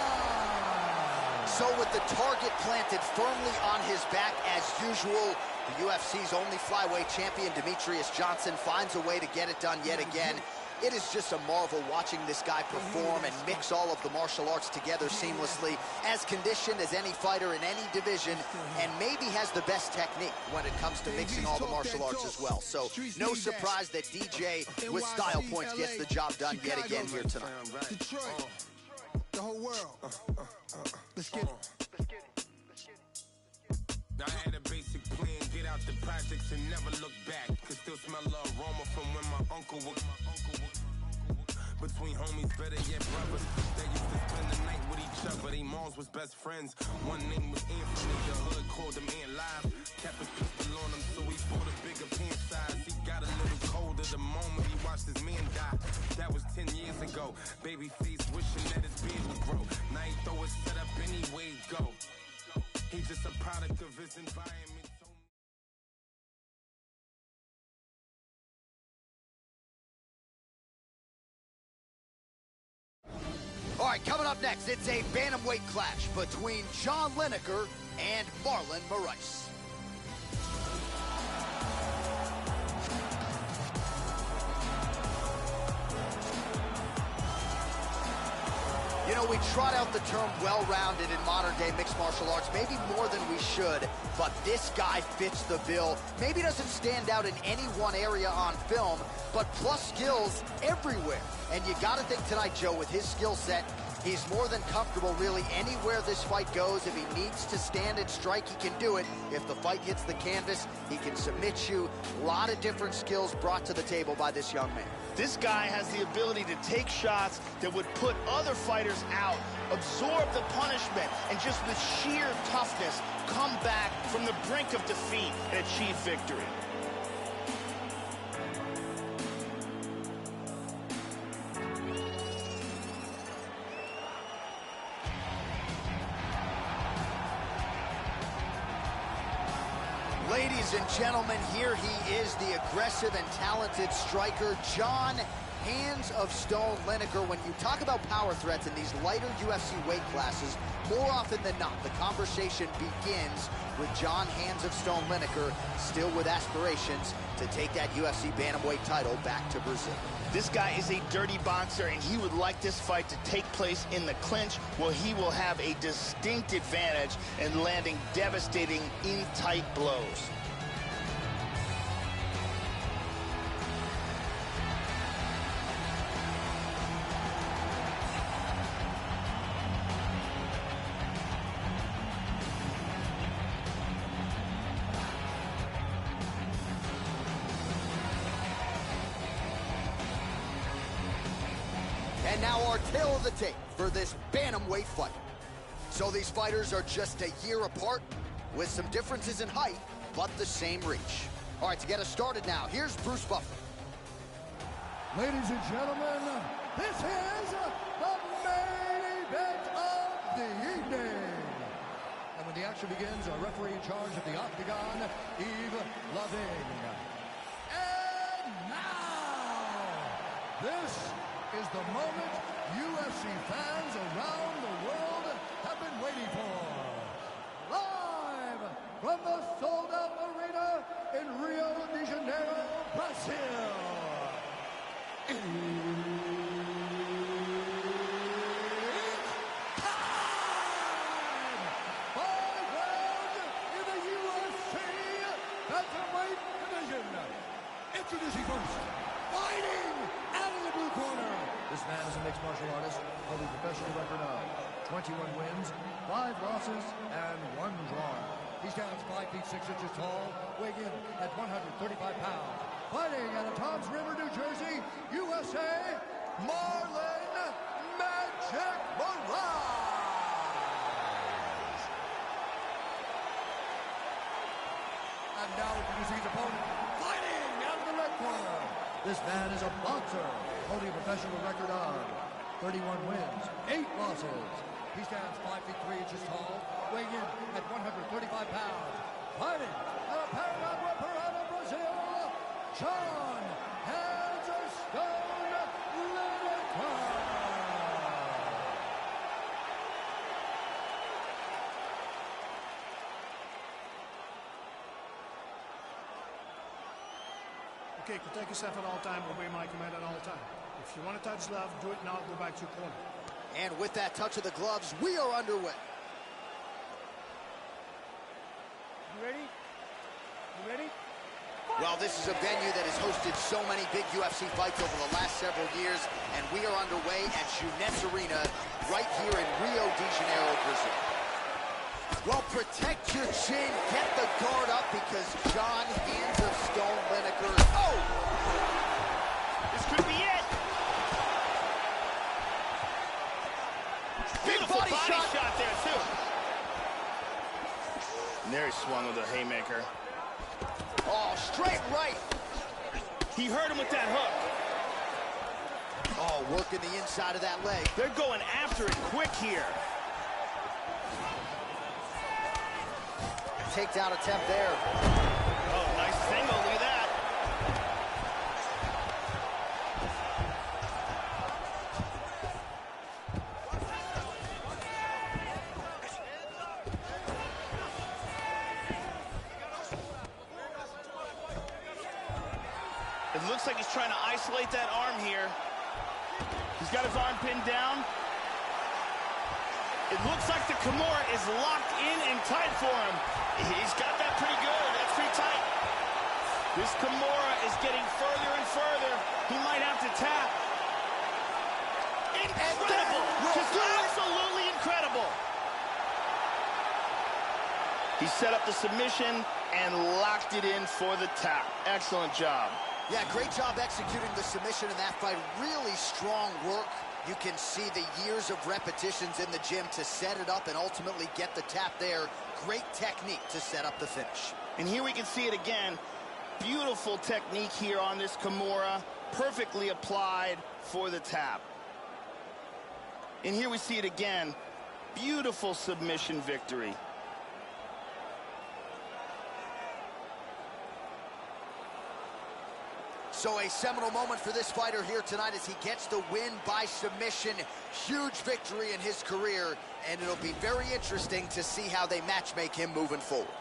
So with the target planted firmly on his back as usual, the UFC's only flyweight champion, Demetrius Johnson, finds a way to get it done yet again. It is just a marvel watching this guy perform and mix all of the martial arts together seamlessly, as conditioned as any fighter in any division, and maybe has the best technique when it comes to mixing all the martial arts as well. So no surprise that DJ, with style points, gets the job done yet again here tonight. Detroit, the whole world. Let's get it. I had a basic plan, get out the projects and never look back. Could still smell the aroma from when my uncle was between homies, better yet brothers. They used to spend the night with each other. They moms was best friends. One name was Anthony, the hood called him Ant Live. Kept his pistol on him, so he bought a bigger pant size. He got a little colder the moment he watched his man die. That was 10 years ago. Babyface wishing that his beard would grow. Now he throw his set up anyway go. He's just a product of his environment. All right, coming up next, it's a bantamweight clash between John Lineker and Marlon Moraes. You know, we trot out the term well-rounded in modern-day mixed martial arts, maybe more than we should, but this guy fits the bill. Maybe doesn't stand out in any one area on film, but plus skills everywhere. And you got to think tonight, Joe, with his skill set, he's more than comfortable really anywhere this fight goes. If he needs to stand and strike, he can do it. If the fight hits the canvas, he can submit you. A lot of different skills brought to the table by this young man. This guy has the ability to take shots that would put other fighters out, absorb the punishment, and just with sheer toughness, come back from the brink of defeat and achieve victory. Ladies and gentlemen, here he is, the aggressive and talented striker, John Hands of Stone Lineker. When you talk about power threats in these lighter UFC weight classes, more often than not, the conversation begins with John Hands of Stone Lineker, still with aspirations to take that UFC bantamweight title back to Brazil. This guy is a dirty boxer, and he would like this fight to take place in the clinch, where he will have a distinct advantage in landing devastating in-tight blows. And now our tale of the tape for this bantamweight fight. So these fighters are just a year apart, with some differences in height, but the same reach. All right, to get us started now, here's Bruce Buffer. Ladies and gentlemen, this is the main event of the evening. And when the action begins, our referee in charge of the Octagon, Yves Loving. And now, this is the moment UFC fans around the world have been waiting for. Live from the sold-out arena in Rio de Janeiro, Brazil. Welterweight division. Introducing first, fighting out of the blue corner. This man is a mixed martial artist, holding a professional record of 21 wins, 5 losses, and 1 draw. He stands 5 feet 6 inches tall, weighing in at 135 pounds. Fighting out of Toms River, New Jersey, USA, Marlon Magic Moraes. And now introducing his opponent, fighting out of the red corner. This man is a boxer, holding a professional record of 31 wins, 8 losses. He stands 5 feet 3 inches tall, weighing in at 135 pounds. Fighting out of Paraná, Brazil, John Hands of Stone Lineker. Okay, protect yourself at all time, obey my command at all time. If you want to touch love, do it now, go back to your corner. And with that touch of the gloves, we are underway. You ready? You ready? Well, this is a venue that has hosted so many big UFC fights over the last several years, and we are underway at Jeunesse Arena right here in Rio de Janeiro, Brazil. Well, protect your chin, get the guard up, because John Hands of Stone Lineker. Oh! This could be it. Beautiful body shot there, too. And there he swung with a haymaker. Oh, straight right. He hurt him with that hook. Oh, working the inside of that leg. They're going after it quick here. Takedown attempt there. Oh, nice single. Look at that. It looks like he's trying to isolate that arm here. He's got his arm pinned down. It looks like the Kimura is locked in and tight for him. He's got that pretty good. That's pretty tight. This Kimura is getting further and further. He might have to tap. Incredible! Just absolutely incredible. He set up the submission and locked it in for the tap. Excellent job. Yeah, great job executing the submission in that fight. Really strong work. You can see the years of repetitions in the gym to set it up and ultimately get the tap there. Great technique to set up the finish. And here we can see it again. Beautiful technique here on this Kimura. Perfectly applied for the tap. And here we see it again. Beautiful submission victory. So a seminal moment for this fighter here tonight as he gets the win by submission. Huge victory in his career, and it'll be very interesting to see how they matchmake him moving forward.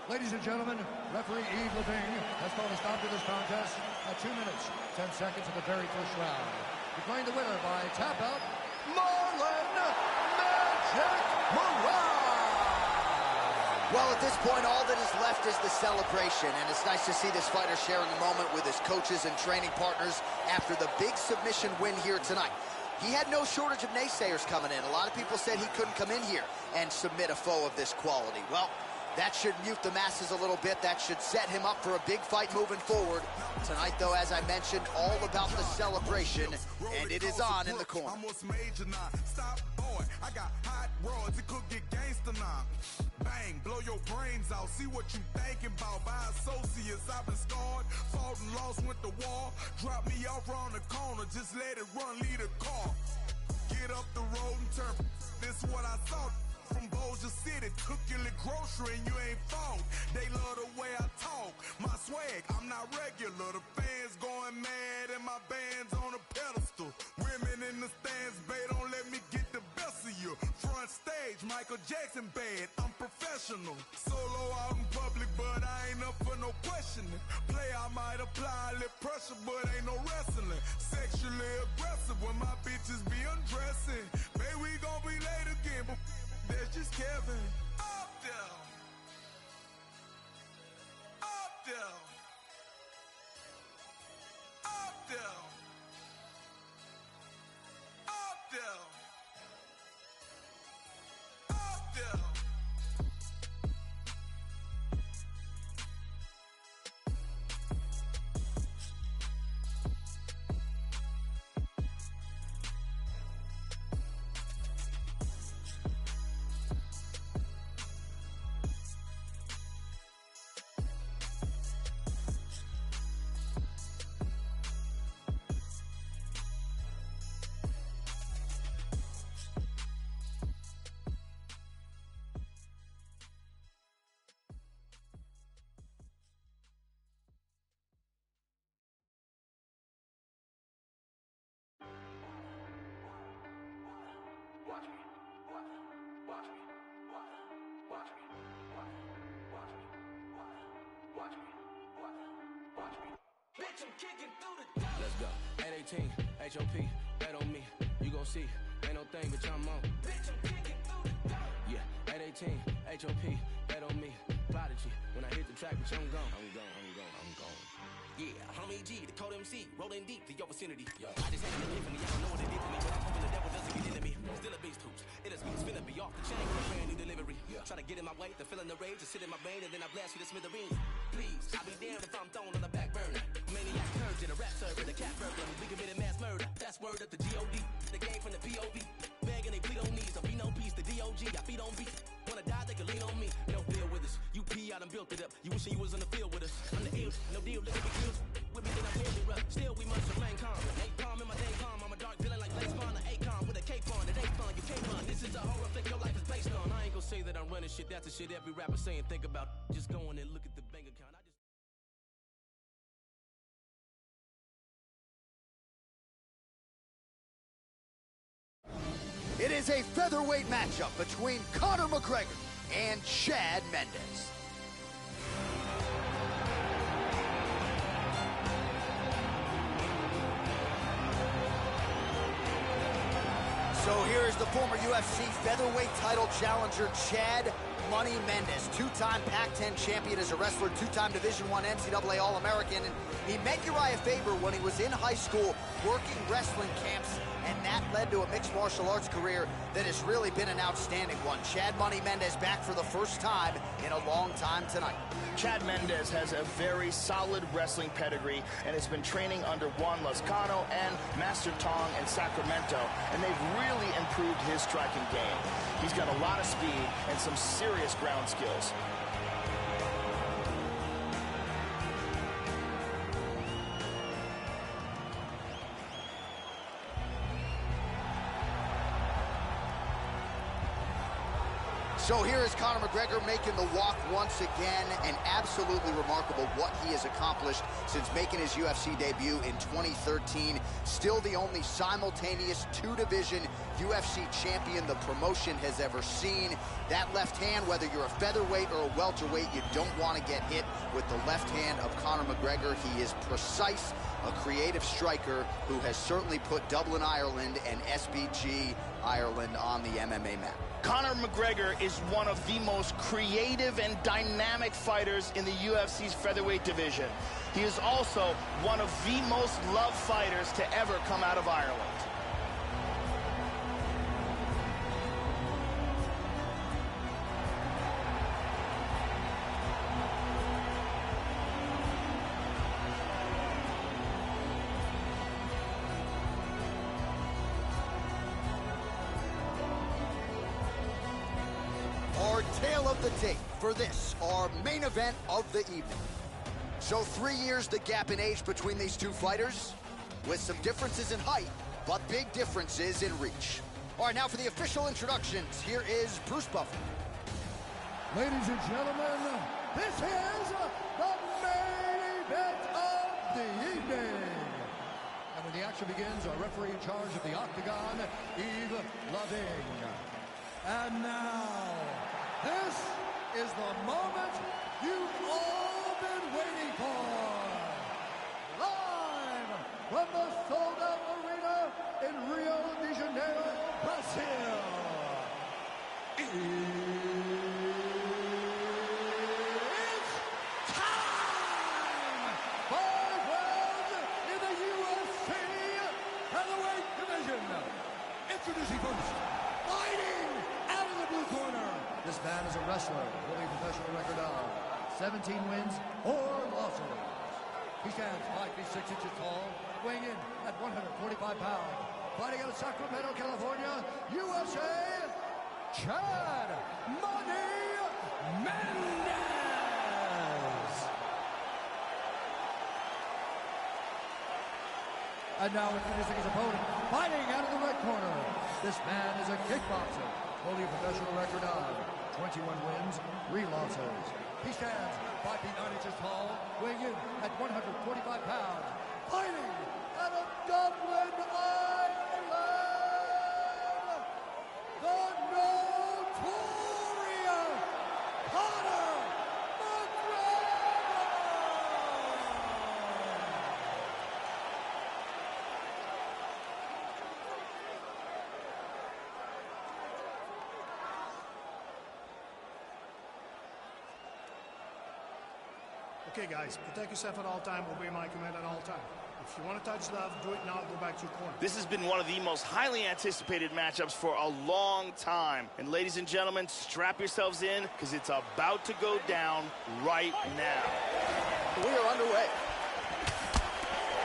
Ladies and gentlemen, referee Yves Levine has called a stop to this contest at 2 minutes, 10 seconds of the very first round. Declaring the winner by tap out, Marlon Magic Moraes. Well, at this point, all that is left is the celebration, and it's nice to see this fighter sharing a moment with his coaches and training partners after the big submission win here tonight. He had no shortage of naysayers coming in. A lot of people said he couldn't come in here and submit a foe of this quality. Well, that should mute the masses a little bit. That should set him up for a big fight moving forward. Tonight, though, as I mentioned, all about the celebration, and it is on in the corner. Almost major now. Stop, boy. I got hot rods. It could get gangster now. Bang, blow your brains out. See what you thinking about. By associates, I've been scarred. Fought and lost, went to war. Drop me off around the corner. Just let it run, lead a car. Get up the road and turn. This what I thought. From Bossier City, took your little grocery and you ain't fault. They love the way I talk. My swag, I'm not regular. The fans going mad and my band's on a pedestal. Women in the stands, babe, don't let me get the best of you. Front stage, Michael Jackson bad, I'm professional. Solo out in public, but I ain't up for no questioning. Play, I might apply a little pressure, but ain't no wrestling. Sexually aggressive when my bitches be undressing. Babe, we gon' be late again, but there's just Kevin up there. Bitch, I'm kicking through the door. Let's go. 818, HOP, bet on me. You gon' see, ain't no thing, but I'm on. Bitch, I'm kicking through the door. Yeah, 818, HOP, bet on me. Prodigy, when I hit the track, bitch, I'm gone. I'm gone. Yeah, homie G, the cold MC, rolling deep to your vicinity. Yo, I just had an epiphany, I don't know what it did to me, but I'm hoping the devil doesn't get into me. Still a beast hoops, it is me, it's finna be off the chain for a brand new delivery. Try to get in my way, the feeling the rage, to sit in my brain, and then I blast you to smithereens. Please, I'll be damned if I'm thrown on the back burner. Maniac purge in a rap server, the cat burglar, we committed mass murder. That's word at the G.O.D., the game from the P.O.V. Begging they plead on knees, I'll be no peace, the D.O.G., I feed on beat. Wanna die, they can lean on me, no deal with us. You pee, I done built it up, you wishing you was in the field with us. I'm the ill, no deal, look at me cute. With me, then I'm really rough. Still, we must remain calm. Ain't calm in my day calm. I'm a dark villain like Blaze Spawn, an A-con with a cape on. It ain't fun, you can't run. This is a horror flick your life is based on. I ain't gonna say that I'm running shit. That's the shit every rapper saying. Think about just go in and look at the bank account. It is a featherweight matchup between Conor McGregor and Chad Mendes. So here is the former UFC featherweight title challenger, Chad Money Mendes, two-time Pac-10 champion as a wrestler, two-time Division I NCAA All-American, and he met Uriah Faber when he was in high school working wrestling camps, and that led to a mixed martial arts career that has really been an outstanding one. Chad Money Mendes back for the first time in a long time tonight. Chad Mendes has a very solid wrestling pedigree and has been training under Juan Lozcano and Master Tong in Sacramento, and they've really improved his striking game. He's got a lot of speed and some serious ground skills. So here is Conor McGregor making the walk once again, and absolutely remarkable what he has accomplished since making his UFC debut in 2013. Still the only simultaneous two-division UFC champion the promotion has ever seen. That left hand, whether you're a featherweight or a welterweight, you don't want to get hit with the left hand of Conor McGregor. He is precise, a creative striker who has certainly put Dublin, Ireland and SBG Ireland on the MMA map. Conor McGregor is one of the most creative and dynamic fighters in the UFC's featherweight division. He is also one of the most loved fighters to ever come out of Ireland. Our tale of the tape for this, our main event of the evening. So 3 years the gap in age between these two fighters, with some differences in height, but big differences in reach. All right, now for the official introductions, here is Bruce Buffer. Ladies and gentlemen, this is the main event of the evening. And when the action begins, our referee in charge of the Octagon, Yves Lavigne. And now, this is the moment you've all been waiting for. Live from the sold-out arena in Rio de Janeiro, Brazil. It's time! 5 rounds in the UFC featherweight division. Introducing first, fighting out of the blue corner. This man is a wrestler, holding a professional record of 17 wins, 4 losses. He stands 5 feet 6 inches tall, weighing in at 145 pounds. Fighting out of Sacramento, California, USA, Chad Money Mendes. And now introducing his opponent, fighting out of the red corner. This man is a kickboxer, holding a professional record of 21 wins, 3 losses. He stands 5 feet 9 inches tall, weighing in at 145 pounds. Fighting out of Dublin, Ireland, the notorious Conor McGregor. Okay, guys, protect yourself at all time, obey my command at all time. If you want to touch love, do it now, go back to your corner. This has been one of the most highly anticipated matchups for a long time. And ladies and gentlemen, strap yourselves in, because it's about to go down right now. We are underway.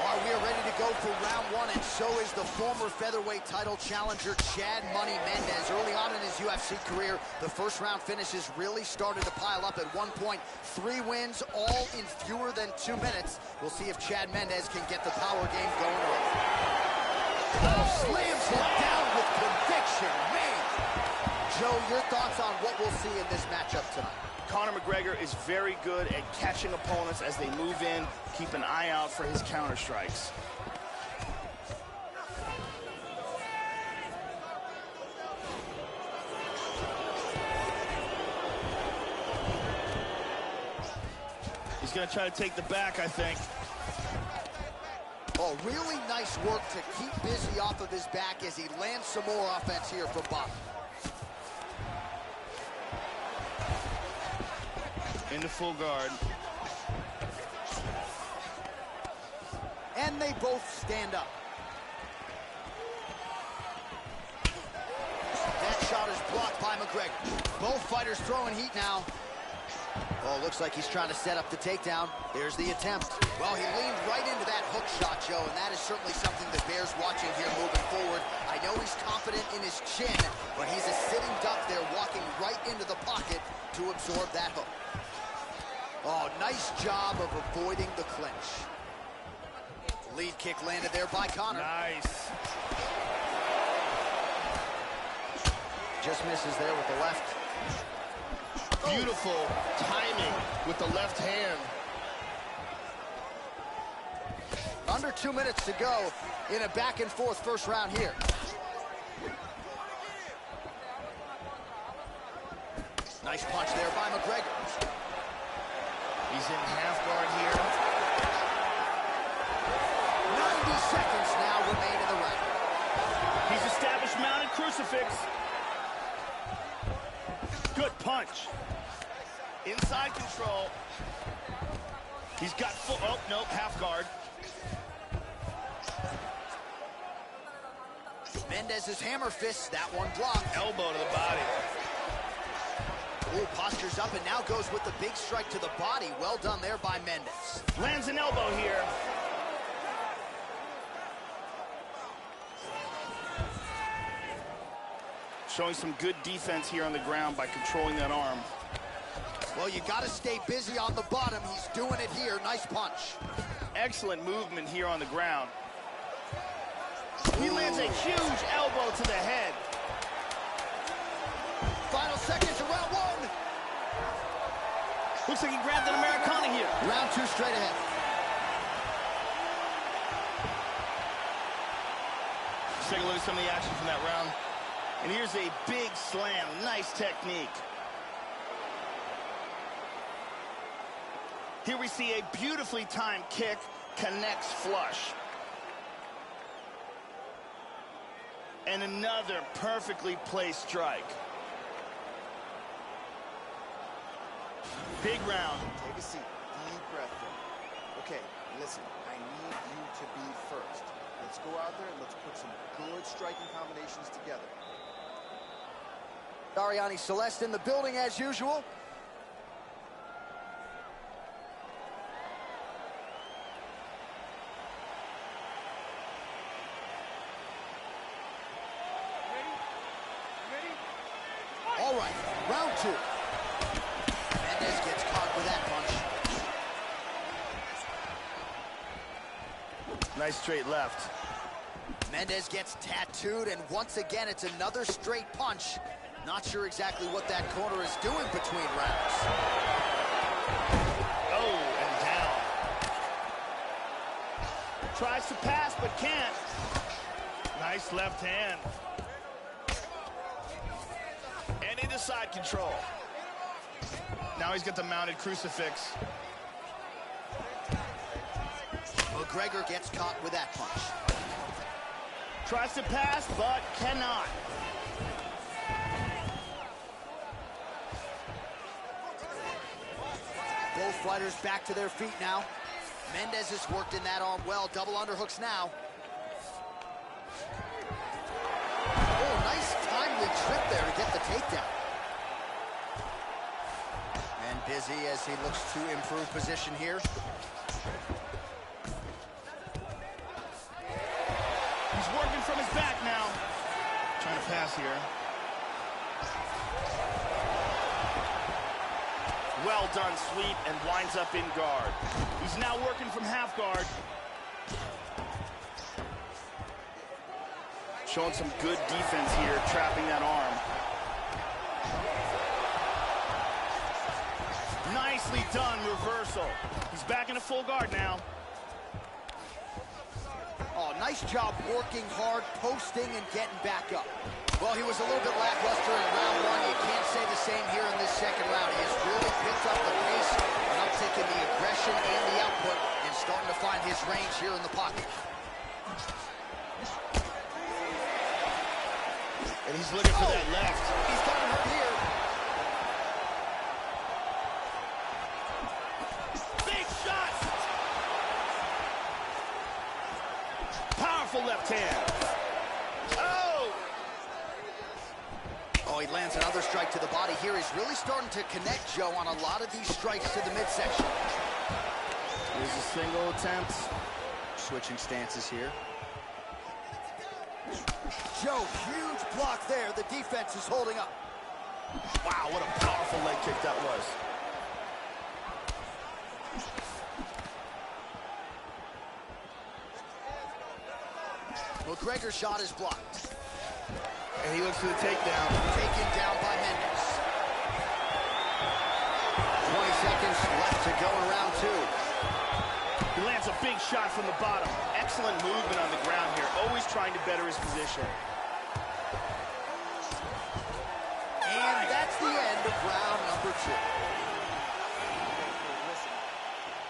All right, we are ready to go for round one, and so is the former featherweight title challenger, Chad Money Mendez. Early on in his UFC career, the first round finishes really started to pile up at one point. 3 wins, all in fewer than 2 minutes. We'll see if Chad Mendez can get the power game going early. Oh, slams him down with conviction, man. Joe, your thoughts on what we'll see in this matchup tonight? Conor McGregor is very good at catching opponents as they move in. Keep an eye out for his counter strikes. He's going to try to take the back, I think. Oh, really nice work to keep busy off of his back as he lands some more offense here from Bob. Into full guard. And they both stand up. That shot is blocked by McGregor. Both fighters throwing heat now. Oh, looks like he's trying to set up the takedown. There's the attempt. Well, he leaned right into that hook shot, Joe, and that is certainly something that bears watching here moving forward. I know he's confident in his chin, but he's a sitting duck there, walking right into the pocket to absorb that hook. Oh, nice job of avoiding the clinch. Lead kick landed there by Conor. Nice. Just misses there with the left. Beautiful timing with the left hand. Under 2 minutes to go in a back-and-forth first round here. Nice punch there by McGregor. He's in half guard here. 90 seconds now remain in the round. He's established mounted crucifix. Good punch. Inside control. He's got full, oh, no, half guard. Mendez's hammer fists, that one blocked. Elbow to the body. Ooh, postures up and now goes with the big strike to the body. Well done there by Mendez. Lands an elbow here. Showing some good defense here on the ground by controlling that arm. Well, you got to stay busy on the bottom. He's doing it here. Nice punch. Excellent movement here on the ground. He lands a huge elbow to the head. Final seconds of round one. Looks like he grabbed an Americana here. Round two straight ahead. Let's take a look at some of the action from that round. And here's a big slam. Nice technique. Here we see a beautifully timed kick, connects flush. And another perfectly placed strike. Big round. Take a seat. Deep breath in. Okay, listen, I need you to be first. Let's go out there and let's put some good striking combinations together. Dariani Celeste in the building as usual. All right, round two. Mendez gets caught with that punch. Nice straight left. Mendez gets tattooed, and once again, it's another straight punch. Not sure exactly what that corner is doing between rounds. Oh, and down. Tries to pass, but can't. Nice left hand. And into side control. Now he's got the mounted crucifix. McGregor gets caught with that punch. Tries to pass, but cannot. Both fighters back to their feet now. Mendez has worked in that arm well. Double underhooks now. Oh, nice timely trip there to get the takedown. And busy as he looks to improve position here. He's working from his back now. Trying to pass here. Well done sweep and winds up in guard. He's now working from half guard. Showing some good defense here, trapping that arm. Nicely done reversal. He's back in a full guard now. Oh, nice job working hard, posting, and getting back up. Well, he was a little bit lackluster in round one. You can't say the same here in this second round. He has really picked up the pace, an uptick in the aggression and the output, and starting to find his range here in the pocket. And he's looking for that left. He's gotten hurt here. Big shot! Powerful left hand. Oh, he lands another strike to the body here. He's really starting to connect, Joe, on a lot of these strikes to the midsection. Here's a single attempt. Switching stances here. Joe, huge block there. The defense is holding up. Wow, what a powerful leg kick that was. Well, Gregor's shot is blocked. And he looks for the takedown. Taken down by Mendez. 20 seconds left to go in round two. He lands a big shot from the bottom. Excellent movement on the ground here, always trying to better his position. And that's the end of round number two. Listen,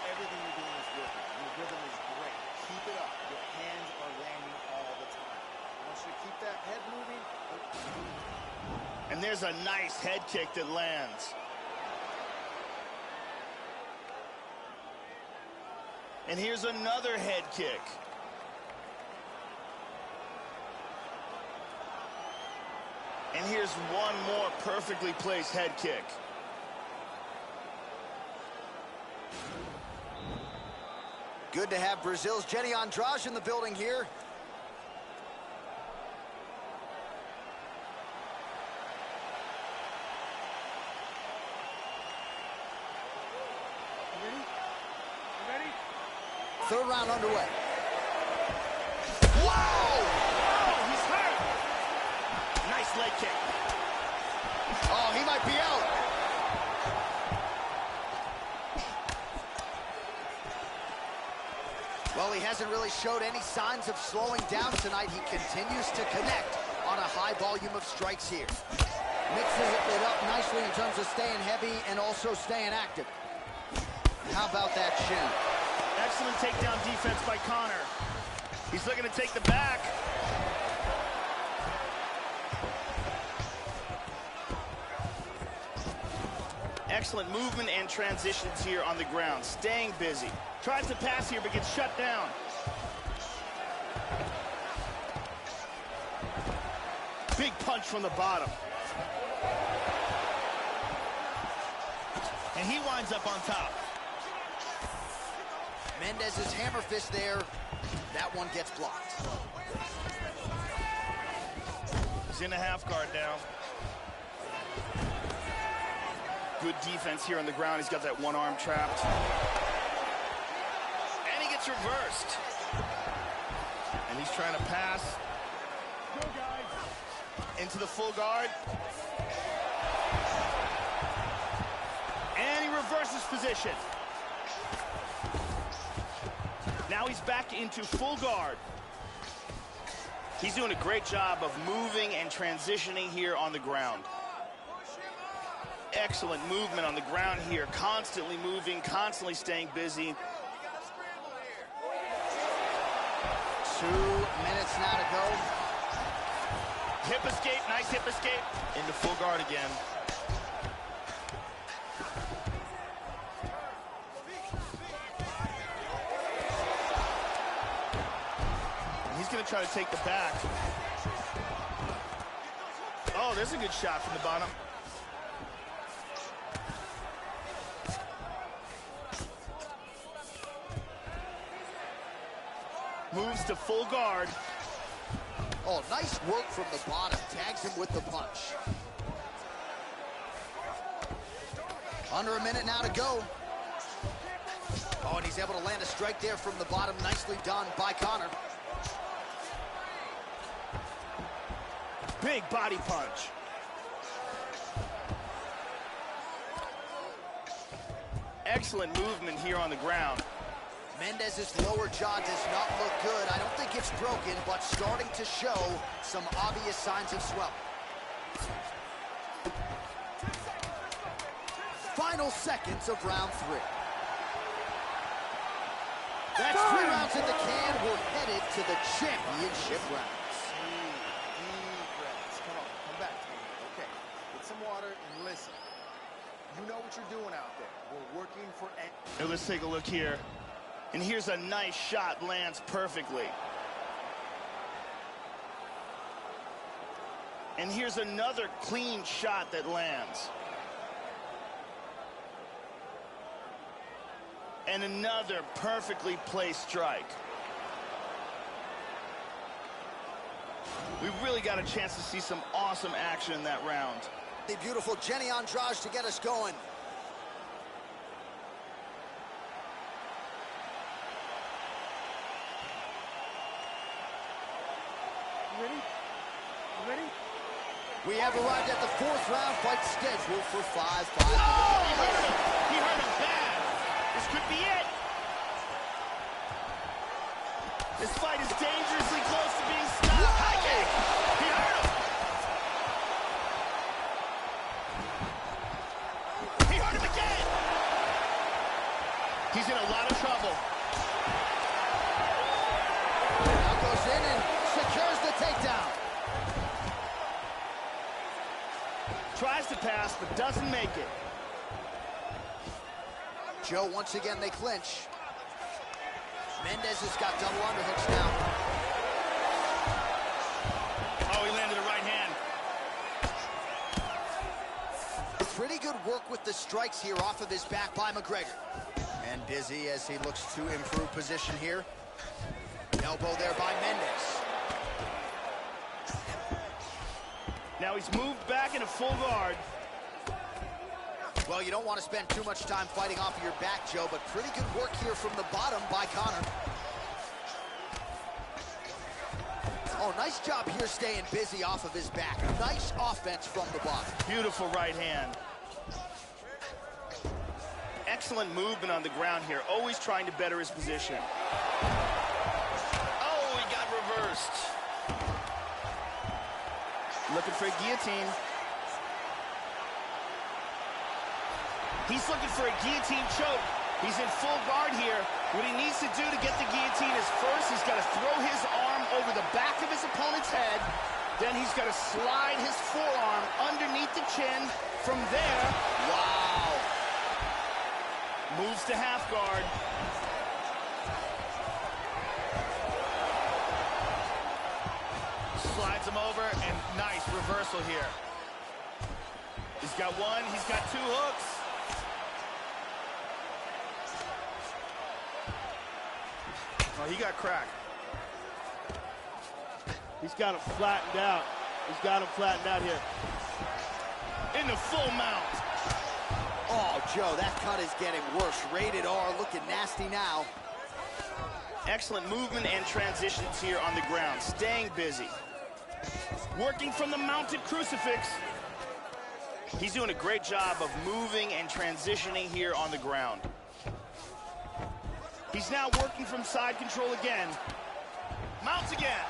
everything you're doing is working. Your rhythm is great. Keep it up. Your hands are landing all the time. I want you to keep that head moving. And there's a nice head kick that lands. And here's another head kick. And here's one more perfectly placed head kick. Good to have Brazil's Jenny Andrade in the building here. Third round underway. Whoa! Oh, he's hurt. Nice leg kick. Oh, he might be out. Well, he hasn't really showed any signs of slowing down tonight. He continues to connect on a high volume of strikes here. Mixes it up nicely in terms of staying heavy and also staying active. How about that shin? Excellent takedown defense by Connor. He's looking to take the back. Excellent movement and transitions here on the ground. Staying busy. Tries to pass here, but gets shut down. Big punch from the bottom. And he winds up on top. Mendez's hammer fist there. That one gets blocked. He's in a half guard now. Good defense here on the ground. He's got that one arm trapped. And he gets reversed. And he's trying to pass. Into the full guard. And he reverses position. Now he's back into full guard. He's doing a great job of moving and transitioning here on the ground. Excellent movement on the ground here. Constantly moving, constantly staying busy. 2 minutes now to go. Hip escape, nice hip escape. Into full guard again. to try to take the back. Oh, there's a good shot from the bottom. Moves to full guard. Oh, nice work from the bottom. Tags him with the punch. Under a minute now to go. Oh, and he's able to land a strike there from the bottom. Nicely done by Conor. Big body punch. Excellent movement here on the ground. Mendez's lower jaw does not look good. I don't think it's broken, but starting to show some obvious signs of swelling. Final seconds of round 3. That's 3 rounds in the can. We're headed to the championship rounds. Deep breaths. Come on, come back to me. Okay, get some water and listen. You know what you're doing out there. We're working for... Now let's take a look here. And here's a nice shot, lands perfectly. And here's another clean shot that lands. And another perfectly placed strike. We really got a chance to see some awesome action in that round. The beautiful Jenny Andrade to get us going. Ready? You ready? We have arrived at the 4th round fight scheduled for 5 Oh, he hurt him. He hurt him bad. This could be it. This fight is dangerously close to being stopped. High kick. He hurt him. He hurt him again. He's in a lot of trouble. Now goes in and secures the takedown. Tries to pass, but doesn't make it. Joe, once again, they clinch. Mendez has got double underhooks now. Oh, he landed a right hand. Pretty good work with the strikes here off of his back by McGregor. And busy as he looks to improve position here. Elbow there by Mendez. Now he's moved back into full guard. Well, you don't want to spend too much time fighting off of your back, Joe, but pretty good work here from the bottom by Conor. Oh, nice job here staying busy off of his back. Nice offense from the bottom. Beautiful right hand. Excellent movement on the ground here, always trying to better his position. Oh, he got reversed. Looking for a guillotine. He's looking for a guillotine choke. He's in full guard here. What he needs to do to get the guillotine is first, he's got to throw his arm over the back of his opponent's head. Then he's got to slide his forearm underneath the chin. From there, wow. Moves to half guard. Slides him over, and nice reversal here. He's got one, he's got 2 hooks. Oh, he got cracked. He's got him flattened out. He's got him flattened out here. In the full mount. Oh, Joe, that cut is getting worse. Rated R, looking nasty now. Excellent movement and transitions here on the ground. Staying busy. Working from the mounted crucifix. He's doing a great job of moving and transitioning here on the ground. He's now working from side control again. Mounts again.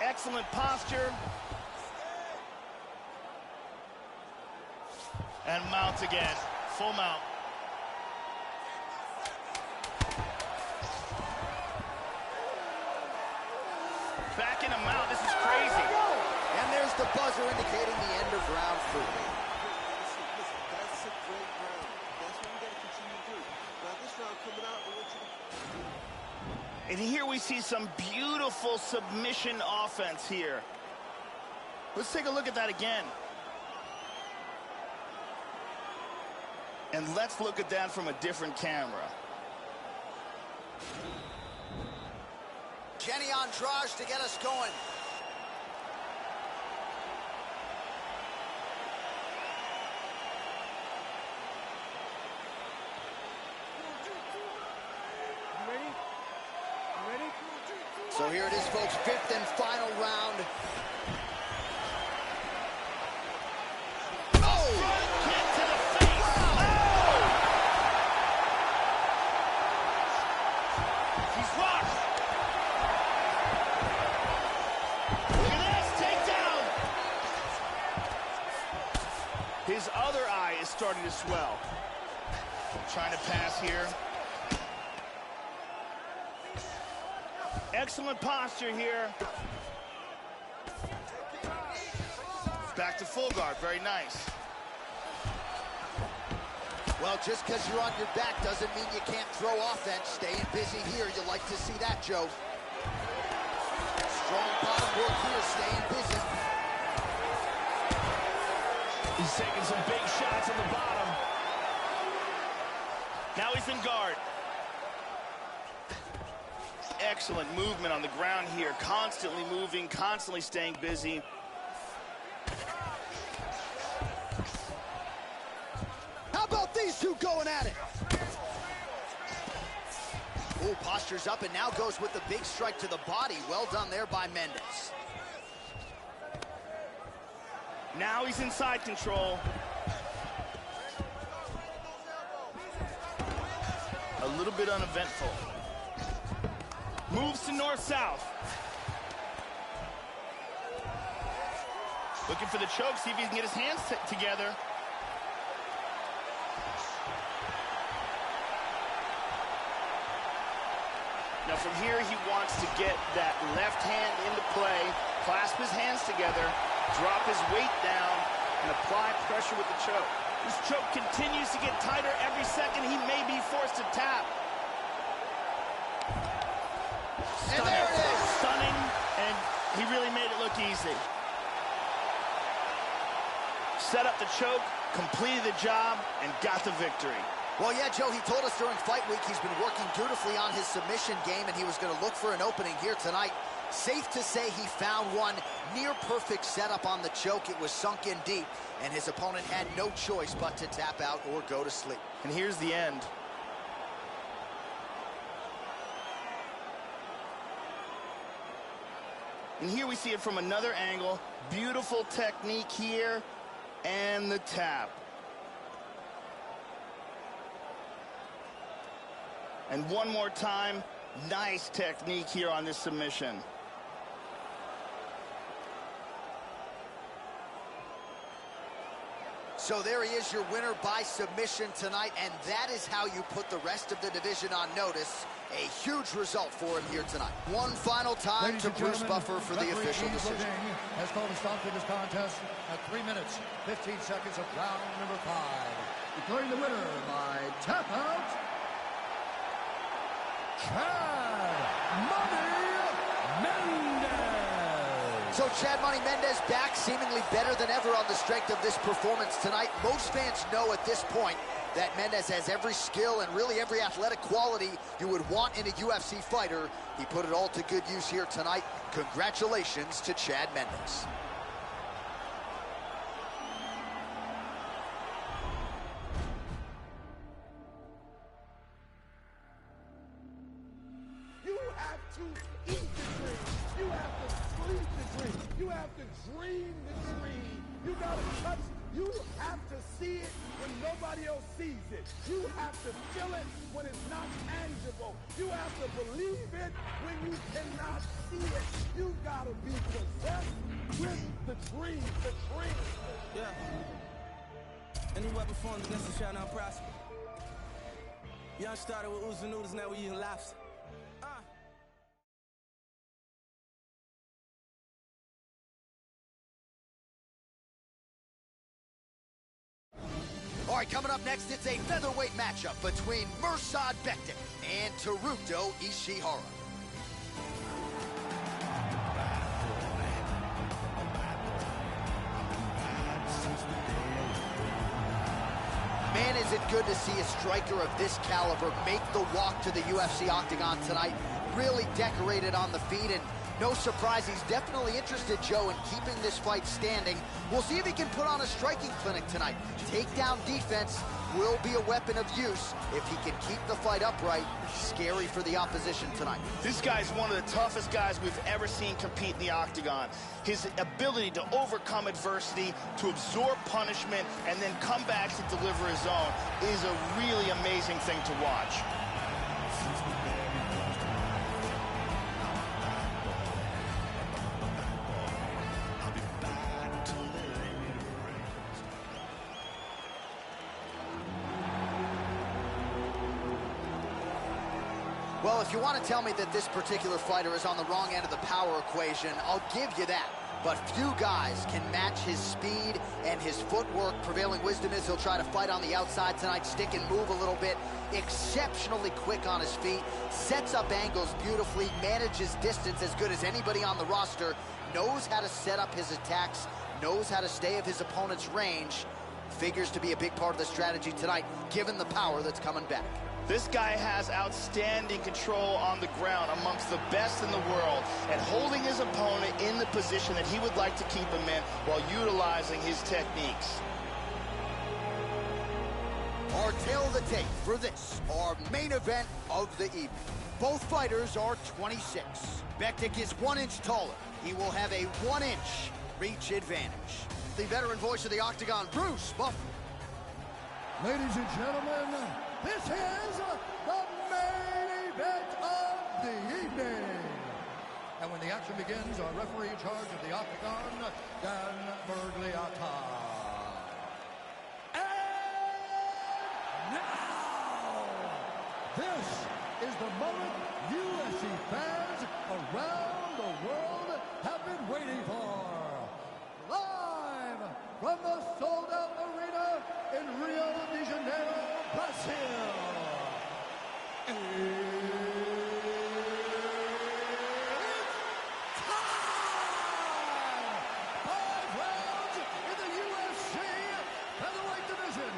Excellent posture. And mounts again. Full mount. Back in a mount. This is crazy. And there's the buzzer indicating the end of round 3. Listen, that's a great round. That's what we got to continue to do. Now, this round coming out, I want you to... And here we see some beautiful submission offense here. Let's take a look at that again. And let's look at that from a different camera. Jenny Andrade to get us going. So here it is, folks, fifth and final round. Oh! Front kick to the face. Wow. Oh! He's rocked. Look at this takedown. His other eye is starting to swell. Trying to pass here. Excellent posture here. Back to full guard, very nice. Well, just because you're on your back doesn't mean you can't throw offense. Staying busy here, you like to see that, Joe. Strong bottom work here, staying busy. He's taking some big shots on the bottom. Now he's in guard. Excellent movement on the ground here, constantly moving, constantly staying busy. How about these two going at it? Ooh, postures up and now goes with the big strike to the body. Well done there by Mendes. Now he's in side control. A little bit uneventful. Moves to north-south. Looking for the choke, see if he can get his hands together. Now from here, he wants to get that left hand into play, clasp his hands together, drop his weight down, and apply pressure with the choke. This choke continues to get tighter every second. He may be forced to tap. And there it is. Stunning, and he really made it look easy. Set up the choke, completed the job, and got the victory. Well, yeah, Joe, he told us during fight week he's been working dutifully on his submission game, and he was going to look for an opening here tonight. Safe to say he found one. Near perfect setup on the choke. It was sunk in deep, and his opponent had no choice but to tap out or go to sleep. And here's the end. And here we see it from another angle. Beautiful technique here, and the tap. And one more time, nice technique here on this submission. So there he is, your winner by submission tonight, and that is how you put the rest of the division on notice. A huge result for him here tonight. One final time to Bruce Buffer for the official decision. Has called a stop to this contest at 3 minutes, 15 seconds of round number 5. Declaring the winner by tap out, Chad Money Mendes. So Chad Money Mendes back seemingly better than ever on the strength of this performance tonight. Most fans know at this point that Mendes has every skill and really every athletic quality you would want in a UFC fighter. He put it all to good use here tonight. Congratulations to Chad Mendes. You have to eat the dream. You have to sleep the dream. You have to dream the dream. You gotta touch. You have to see it when nobody else sees it. You have to feel it when it's not tangible. You have to believe it when you cannot see it. You gotta be possessed with the dream. The dream. Yeah. Any weapon formed against us shall not prosper. Young started with oozing noodles, now we eating lobster. All right, coming up next, it's a featherweight matchup between Mirsad Bektic and Teruto Ishihara. is it good to see a striker of this caliber make the walk to the UFC octagon tonight. Really decorated on the feet, and no surprise, he's definitely interested, Joe, in keeping this fight standing. We'll see if he can put on a striking clinic tonight. Takedown defense will be a weapon of use if he can keep the fight upright. Scary for the opposition tonight. This guy's one of the toughest guys we've ever seen compete in the octagon. His ability to overcome adversity, to absorb punishment, and then come back to deliver his own is a really amazing thing to watch. Well, if you want to tell me that this particular fighter is on the wrong end of the power equation, I'll give you that. But few guys can match his speed and his footwork. Prevailing wisdom is he'll try to fight on the outside tonight, stick and move a little bit. Exceptionally quick on his feet, sets up angles beautifully, manages distance as good as anybody on the roster, knows how to set up his attacks, knows how to stay of his opponent's range. Figures to be a big part of the strategy tonight, given the power that's coming back. This guy has outstanding control on the ground, amongst the best in the world, and holding his opponent in the position that he would like to keep him in while utilizing his techniques. Our tail of the tape for this, our main event of the evening. Both fighters are 26. Bektic is 1 inch taller. He will have a 1 inch reach advantage. The veteran voice of the octagon, Bruce Buffer. Ladies and gentlemen, this is the main event of the evening. And when the action begins, our referee in charge of the octagon, Dan Bergliata. And now, this is the moment UFC fans around the world have been waiting for. Live from the sold-out arena in Rio de Janeiro, Brazil. It's time! 5 rounds in the UFC featherweight division.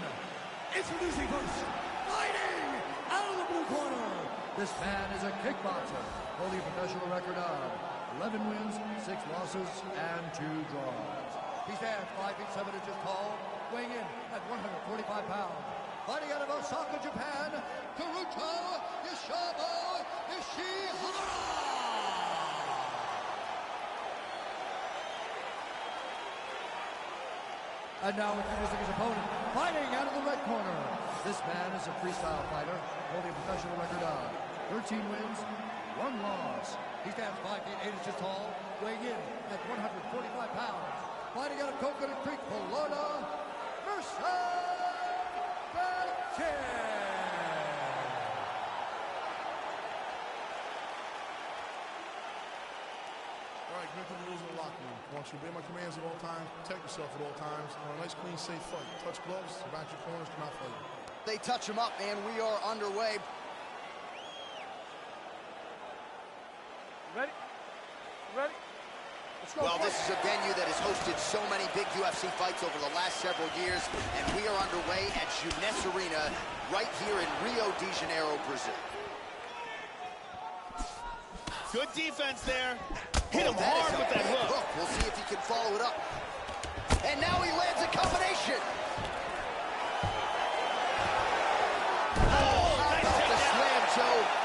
Introducing first, fighting out of the blue corner. This man is a kickboxer, holding a professional record of 11 wins, 6 losses, and 2 draws. He stands 5 feet 7 inches tall, weighing in at 145 pounds. Fighting out of Osaka, Japan, Karuta Yashabo Ishihara. And now introducing his opponent, fighting out of the red corner. This man is a freestyle fighter, holding a professional record of 13 wins, 1 loss. He stands 5 feet 8 inches tall, weighing in at 145 pounds. Fighting out of Coconut Creek, Florida, Mercer. All right, commit to the rules of the locker room. I want you to obey my commands at all times, protect yourself at all times. I want a nice, clean, safe fight. Touch gloves, back your corners, come out fighting. They touch him up, man. We are underway. Ready? Ready? Well, this is a venue that has hosted so many big UFC fights over the last several years, and we are underway at Jeunesse Arena right here in Rio de Janeiro, Brazil. Good defense there. Hit him hard with that hook. We'll see if he can follow it up. And now he lands a combination. Oh, nice the slam, Joe.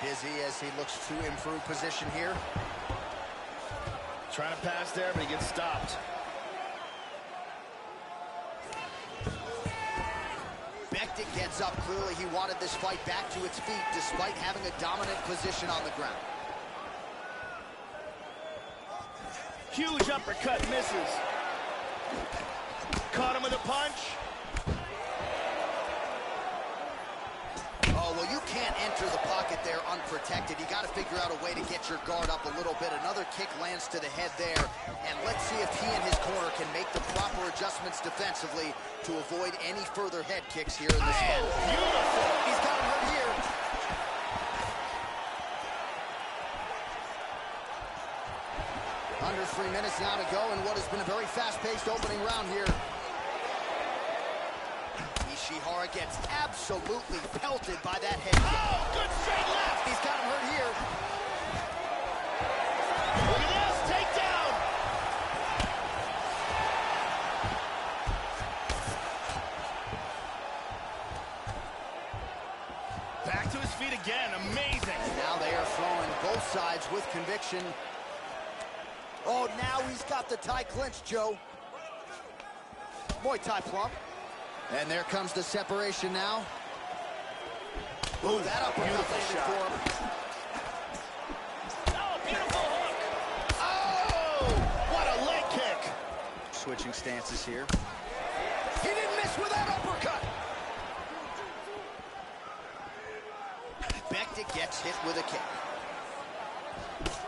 Busy as he looks to improve position here. Trying to pass there, but he gets stopped. Bektic gets up. Clearly, he wanted this fight back to its feet despite having a dominant position on the ground. Huge uppercut, misses. Caught him with a punch. Oh, well, you can't enter the pocket there unprotected. You got to figure out a way to get your guard up a little bit. Another kick lands to the head there. And let's see if he and his corner can make the proper adjustments defensively to avoid any further head kicks here in this fight. Beautiful. He's got him hurt here. Under 3 minutes now to go in what has been a very fast-paced opening round here. Ishihara gets absolutely pelted by that head kick. Oh, good straight left. He's got him hurt here. Look at this, takedown. Back to his feet again, amazing. And now they are throwing both sides with conviction. Oh, now he's got the tie clinch, Joe. Muay Thai plump. And there comes the separation now. Ooh, that uppercut landed for him. Oh, beautiful hook. Oh, what a leg kick. Switching stances here. He didn't miss with that uppercut. Becta gets hit with a kick.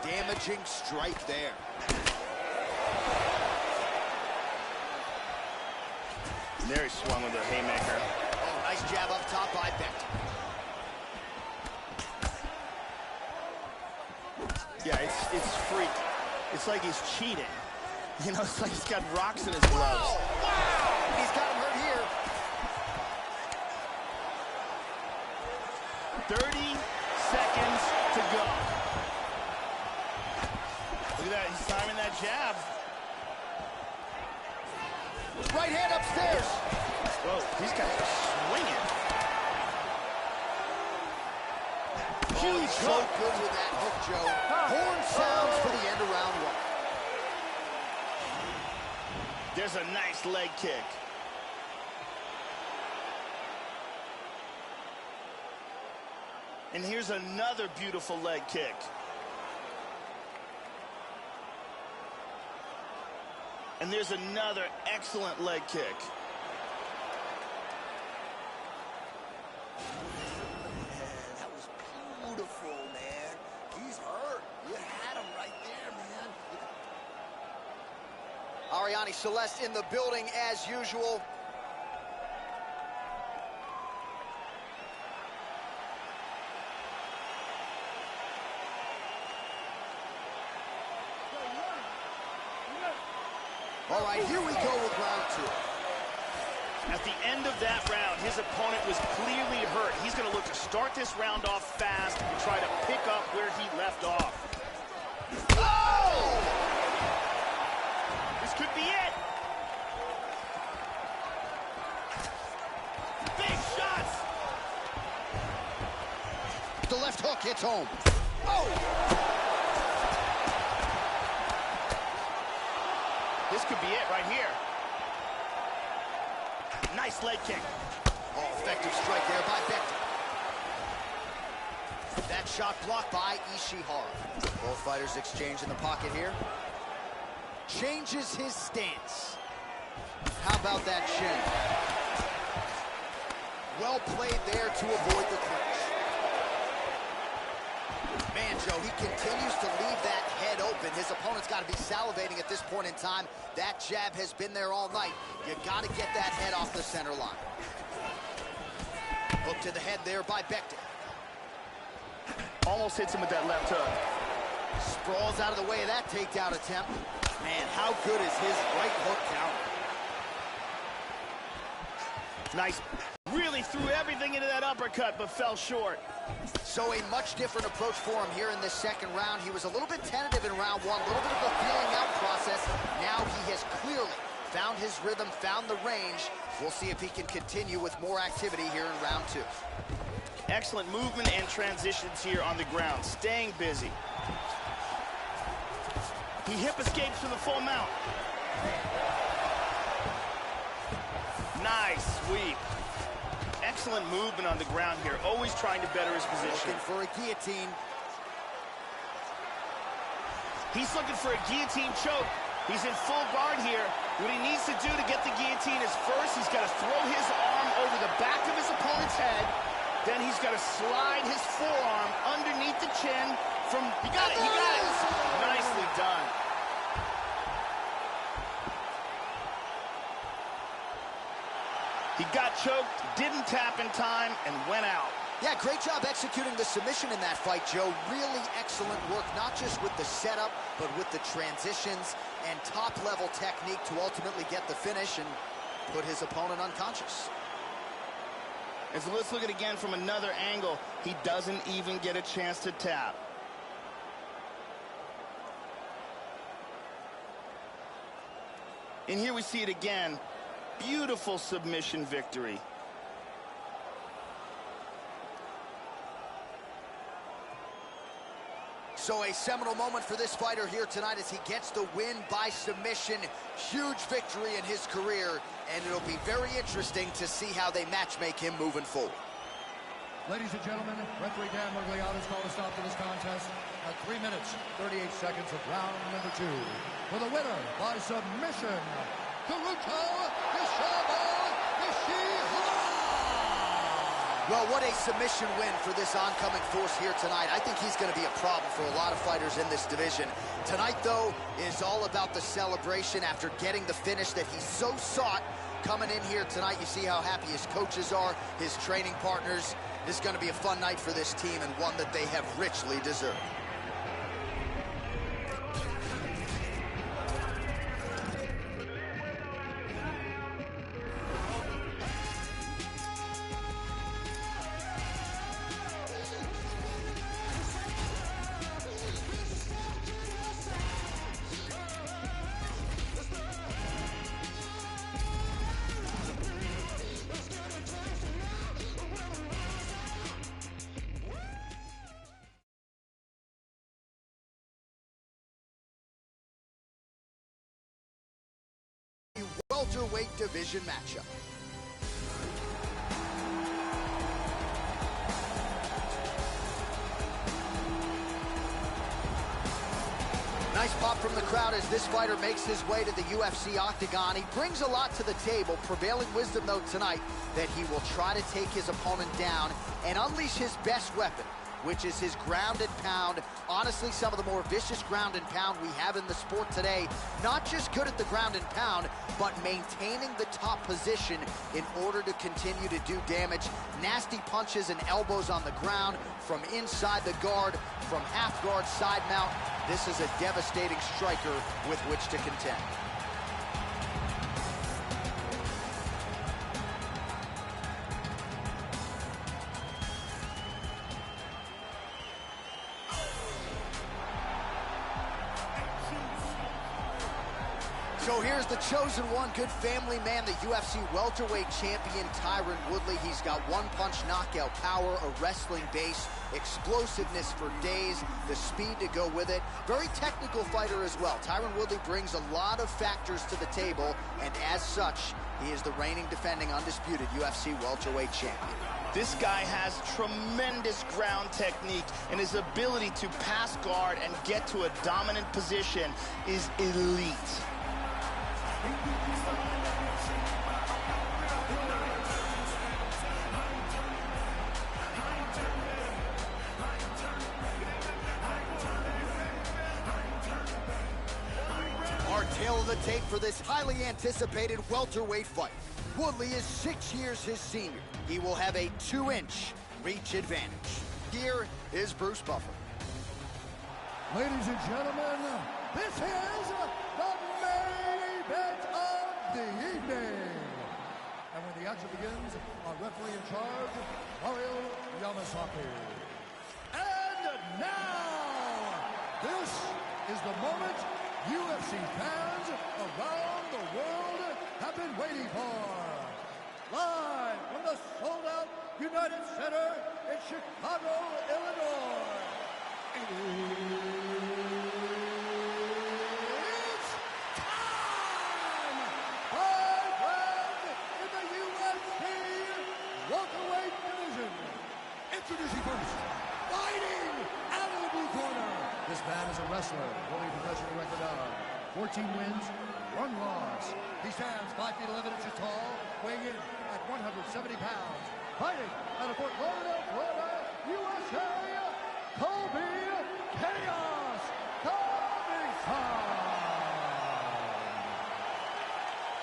Damaging strike there. There he swung with a haymaker. Oh, nice jab up top by Becta. Yeah, it's freak. It's like he's cheating. You know, it's like he's got rocks in his gloves. Whoa! Wow! He's got him hurt here. 30 seconds to go. Look at that, he's timing that jab. Right hand upstairs. Whoa, these guys are swinging. Huge so good with that hook, Joe. Horn sounds for the end of round one. There's a nice leg kick. And here's another beautiful leg kick. And there's another excellent leg kick. That was beautiful, man. He's hurt. You had him right there, man. Ariane Celeste in the building as usual. All right, here we go with round two. At the end of that round, his opponent was clearly hurt. He's going to look to start this round off fast and try to pick up where he left off. Oh! This could be it. Big shots. The left hook hits home. Oh! This could be it right here. Nice leg kick. Oh, effective strike there by Becta. That shot blocked by Ishihara. Both fighters exchange in the pocket here. Changes his stance. How about that shin? Well played there to avoid the clinch. Man, Joe, he continues to leave that head open. His opponent's got to be salivating at this point in time. That jab has been there all night. You got to get that head off the center line. Hook to the head there by Becta. Almost hits him with that left hook. Sprawls out of the way of that takedown attempt. Man, how good is his right hook counter? Nice. Really threw everything into that uppercut, but fell short. So a much different approach for him here in this second round. He was a little bit tentative in round one, a little bit of a feeling out process. Now he has clearly found his rhythm, found the range. We'll see if he can continue with more activity here in round two. Excellent movement and transitions here on the ground, staying busy. He hip escapes for the full mount. Nice sweep. Excellent movement on the ground here, always trying to better his position. Looking for a guillotine. He's looking for a guillotine choke. He's in full guard here. What he needs to do to get the guillotine is first, he's got to throw his arm over the back of his opponent's head. Then he's got to slide his forearm underneath the chin from... He got it, he got it. Nicely done. He got choked, didn't tap in time, and went out. Yeah, great job executing the submission in that fight, Joe. Really excellent work, not just with the setup, but with the transitions and top-level technique to ultimately get the finish and put his opponent unconscious. And so let's look at it again from another angle. He doesn't even get a chance to tap. And here we see it again. Beautiful submission victory. So a seminal moment for this fighter here tonight as he gets the win by submission. Huge victory in his career, and it'll be very interesting to see how they matchmake him moving forward. Ladies and gentlemen, referee Dan Mergliano has called a stop to this contest at 3 minutes, 38 seconds of round number 2. For the winner by submission, Karuto Nishihara! Well, what a submission win for this oncoming force here tonight. I think he's going to be a problem for a lot of fighters in this division. Tonight, though, is all about the celebration after getting the finish that he so sought. Coming in here tonight, you see how happy his coaches are, his training partners. This is going to be a fun night for this team and one that they have richly deserved. Welterweight division matchup. Nice pop from the crowd as this fighter makes his way to the UFC octagon. He brings a lot to the table. Prevailing wisdom, though, tonight, that he will try to take his opponent down and unleash his best weapon, which is his ground and pound. Honestly, some of the more vicious ground and pound we have in the sport today. Not just good at the ground and pound, but maintaining the top position in order to continue to do damage. Nasty punches and elbows on the ground, from inside the guard, from half guard side mount. This is a devastating striker with which to contend. So here's the chosen one, good family man, the UFC welterweight champion, Tyron Woodley. He's got one-punch knockout power, a wrestling base, explosiveness for days, the speed to go with it. Very technical fighter as well. Tyron Woodley brings a lot of factors to the table, and as such, he is the reigning, defending, undisputed UFC welterweight champion. This guy has tremendous ground technique, and his ability to pass guard and get to a dominant position is elite. Our tail of the tape for this highly anticipated welterweight fight. Woodley is 6 years his senior. He will have a 2-inch reach advantage. Here is Bruce Buffer. Ladies and gentlemen, this is the main event of the evening. And when the action begins, our referee in charge, Mario Yamasaki. And now, this is the moment UFC fans around the world have been waiting for. Live from the sold-out United Center in Chicago, Illinois. It's time! 5 rounds in the UFC welterweight division. Introducing first, fighting out of the blue corner. This man is a wrestler, holding a professional record of 14 wins, 1 loss. He stands 5 feet 11 inches tall, weighing in at 170 pounds. Fighting out of Fort Lauderdale, Florida, USA, Colby Chaos Covington.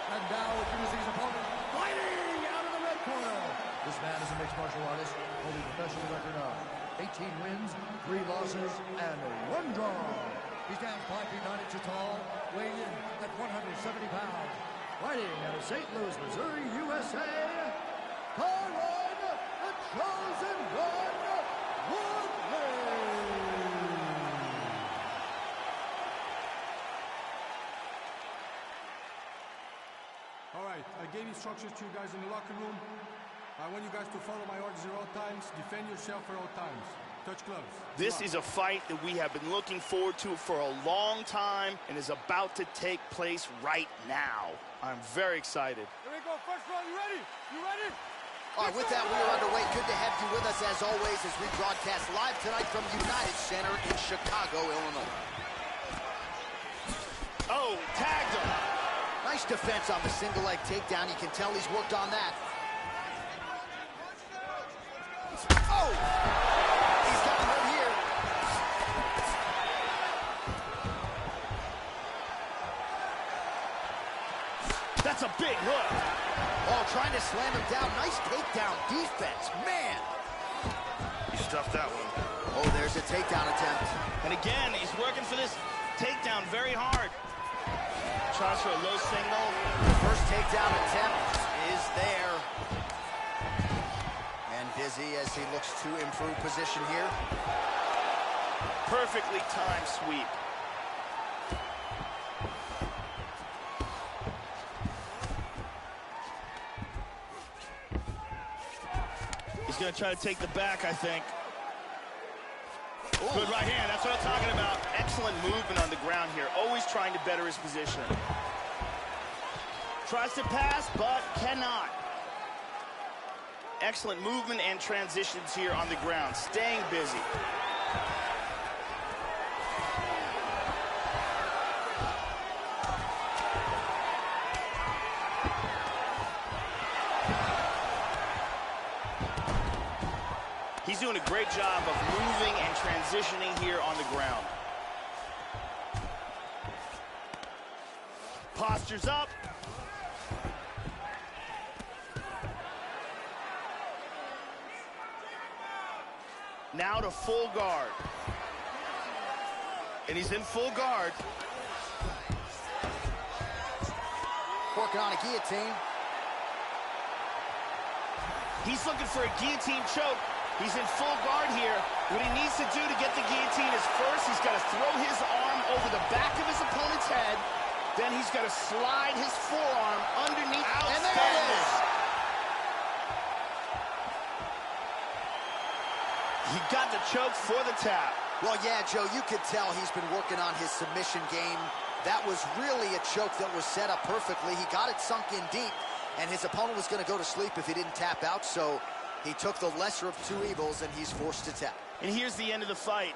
And now introducing his opponent, fighting out of the red corner. This man is a mixed martial artist, holding a professional record of 18 wins, 3 losses, and 1 draw. He stands 5 feet 9 inches tall, weighing in at 170 pounds. Fighting out of St. Louis, Missouri, USA, Tyron chosen one, Woodley. All right, I gave instructions to you guys in the locker room. I want you guys to follow my orders at all times, defend yourself at all times. Touch gloves. This is a fight that we have been looking forward to for a long time and is about to take place right now. I'm very excited. Here we go, first round, you ready? You ready? All right, with that, we are underway. Good to have you with us, as always, as we broadcast live tonight from United Center in Chicago, Illinois. Oh, tagged him. Nice defense on the single leg takedown. You can tell he's worked on that. Oh! He's got him right here. That's a big hook. Oh, trying to slam him down. Nice takedown defense. Man! He stuffed that one. Oh, there's a takedown attempt. And again, he's working for this takedown very hard. Tries for a low single. First takedown attempt is there. And dizzy as he looks to improve position here. Perfectly timed sweep. He's going to try to take the back, I think. Ooh. Good right hand, that's what I'm talking about. Excellent movement on the ground here, always trying to better his position. Tries to pass, but cannot. Excellent movement and transitions here on the ground, staying busy. He's doing a great job of moving and transitioning here on the ground. Postures up. Now to full guard. And he's in full guard. Working on a guillotine. He's looking for a guillotine choke. He's in full guard here. What he needs to do to get the guillotine is first, he's got to throw his arm over the back of his opponent's head. Then he's got to slide his forearm underneath. And there it is. He got the choke for the tap. Well, yeah, Joe, you could tell he's been working on his submission game. That was really a choke that was set up perfectly. He got it sunk in deep, and his opponent was going to go to sleep if he didn't tap out, so he took the lesser of two evils, and he's forced to tap. And here's the end of the fight.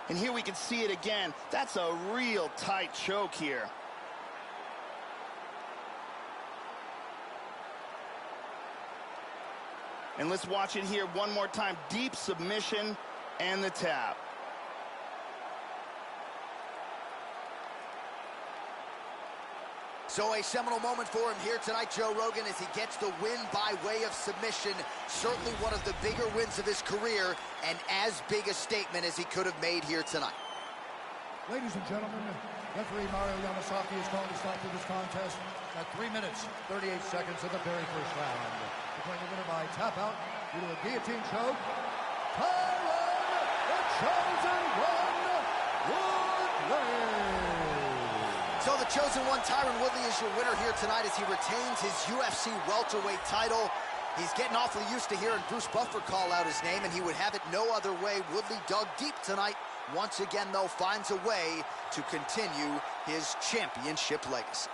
And here we can see it again. That's a real tight choke here. And let's watch it here one more time. Deep submission and the tap. So a seminal moment for him here tonight, Joe Rogan, as he gets the win by way of submission. Certainly one of the bigger wins of his career, and as big a statement as he could have made here tonight. Ladies and gentlemen, referee Mario Yamasaki is calling a stop to this contest at 3 minutes, 38 seconds of the very first round. Declaring the winner by tap out due to a guillotine choke, Tyron, the chosen one, Woodley. So the chosen one, Tyron Woodley, is your winner here tonight as he retains his UFC welterweight title. He's getting awfully used to hearing Bruce Buffer call out his name, and he would have it no other way. Woodley dug deep tonight. Once again, though, finds a way to continue his championship legacy.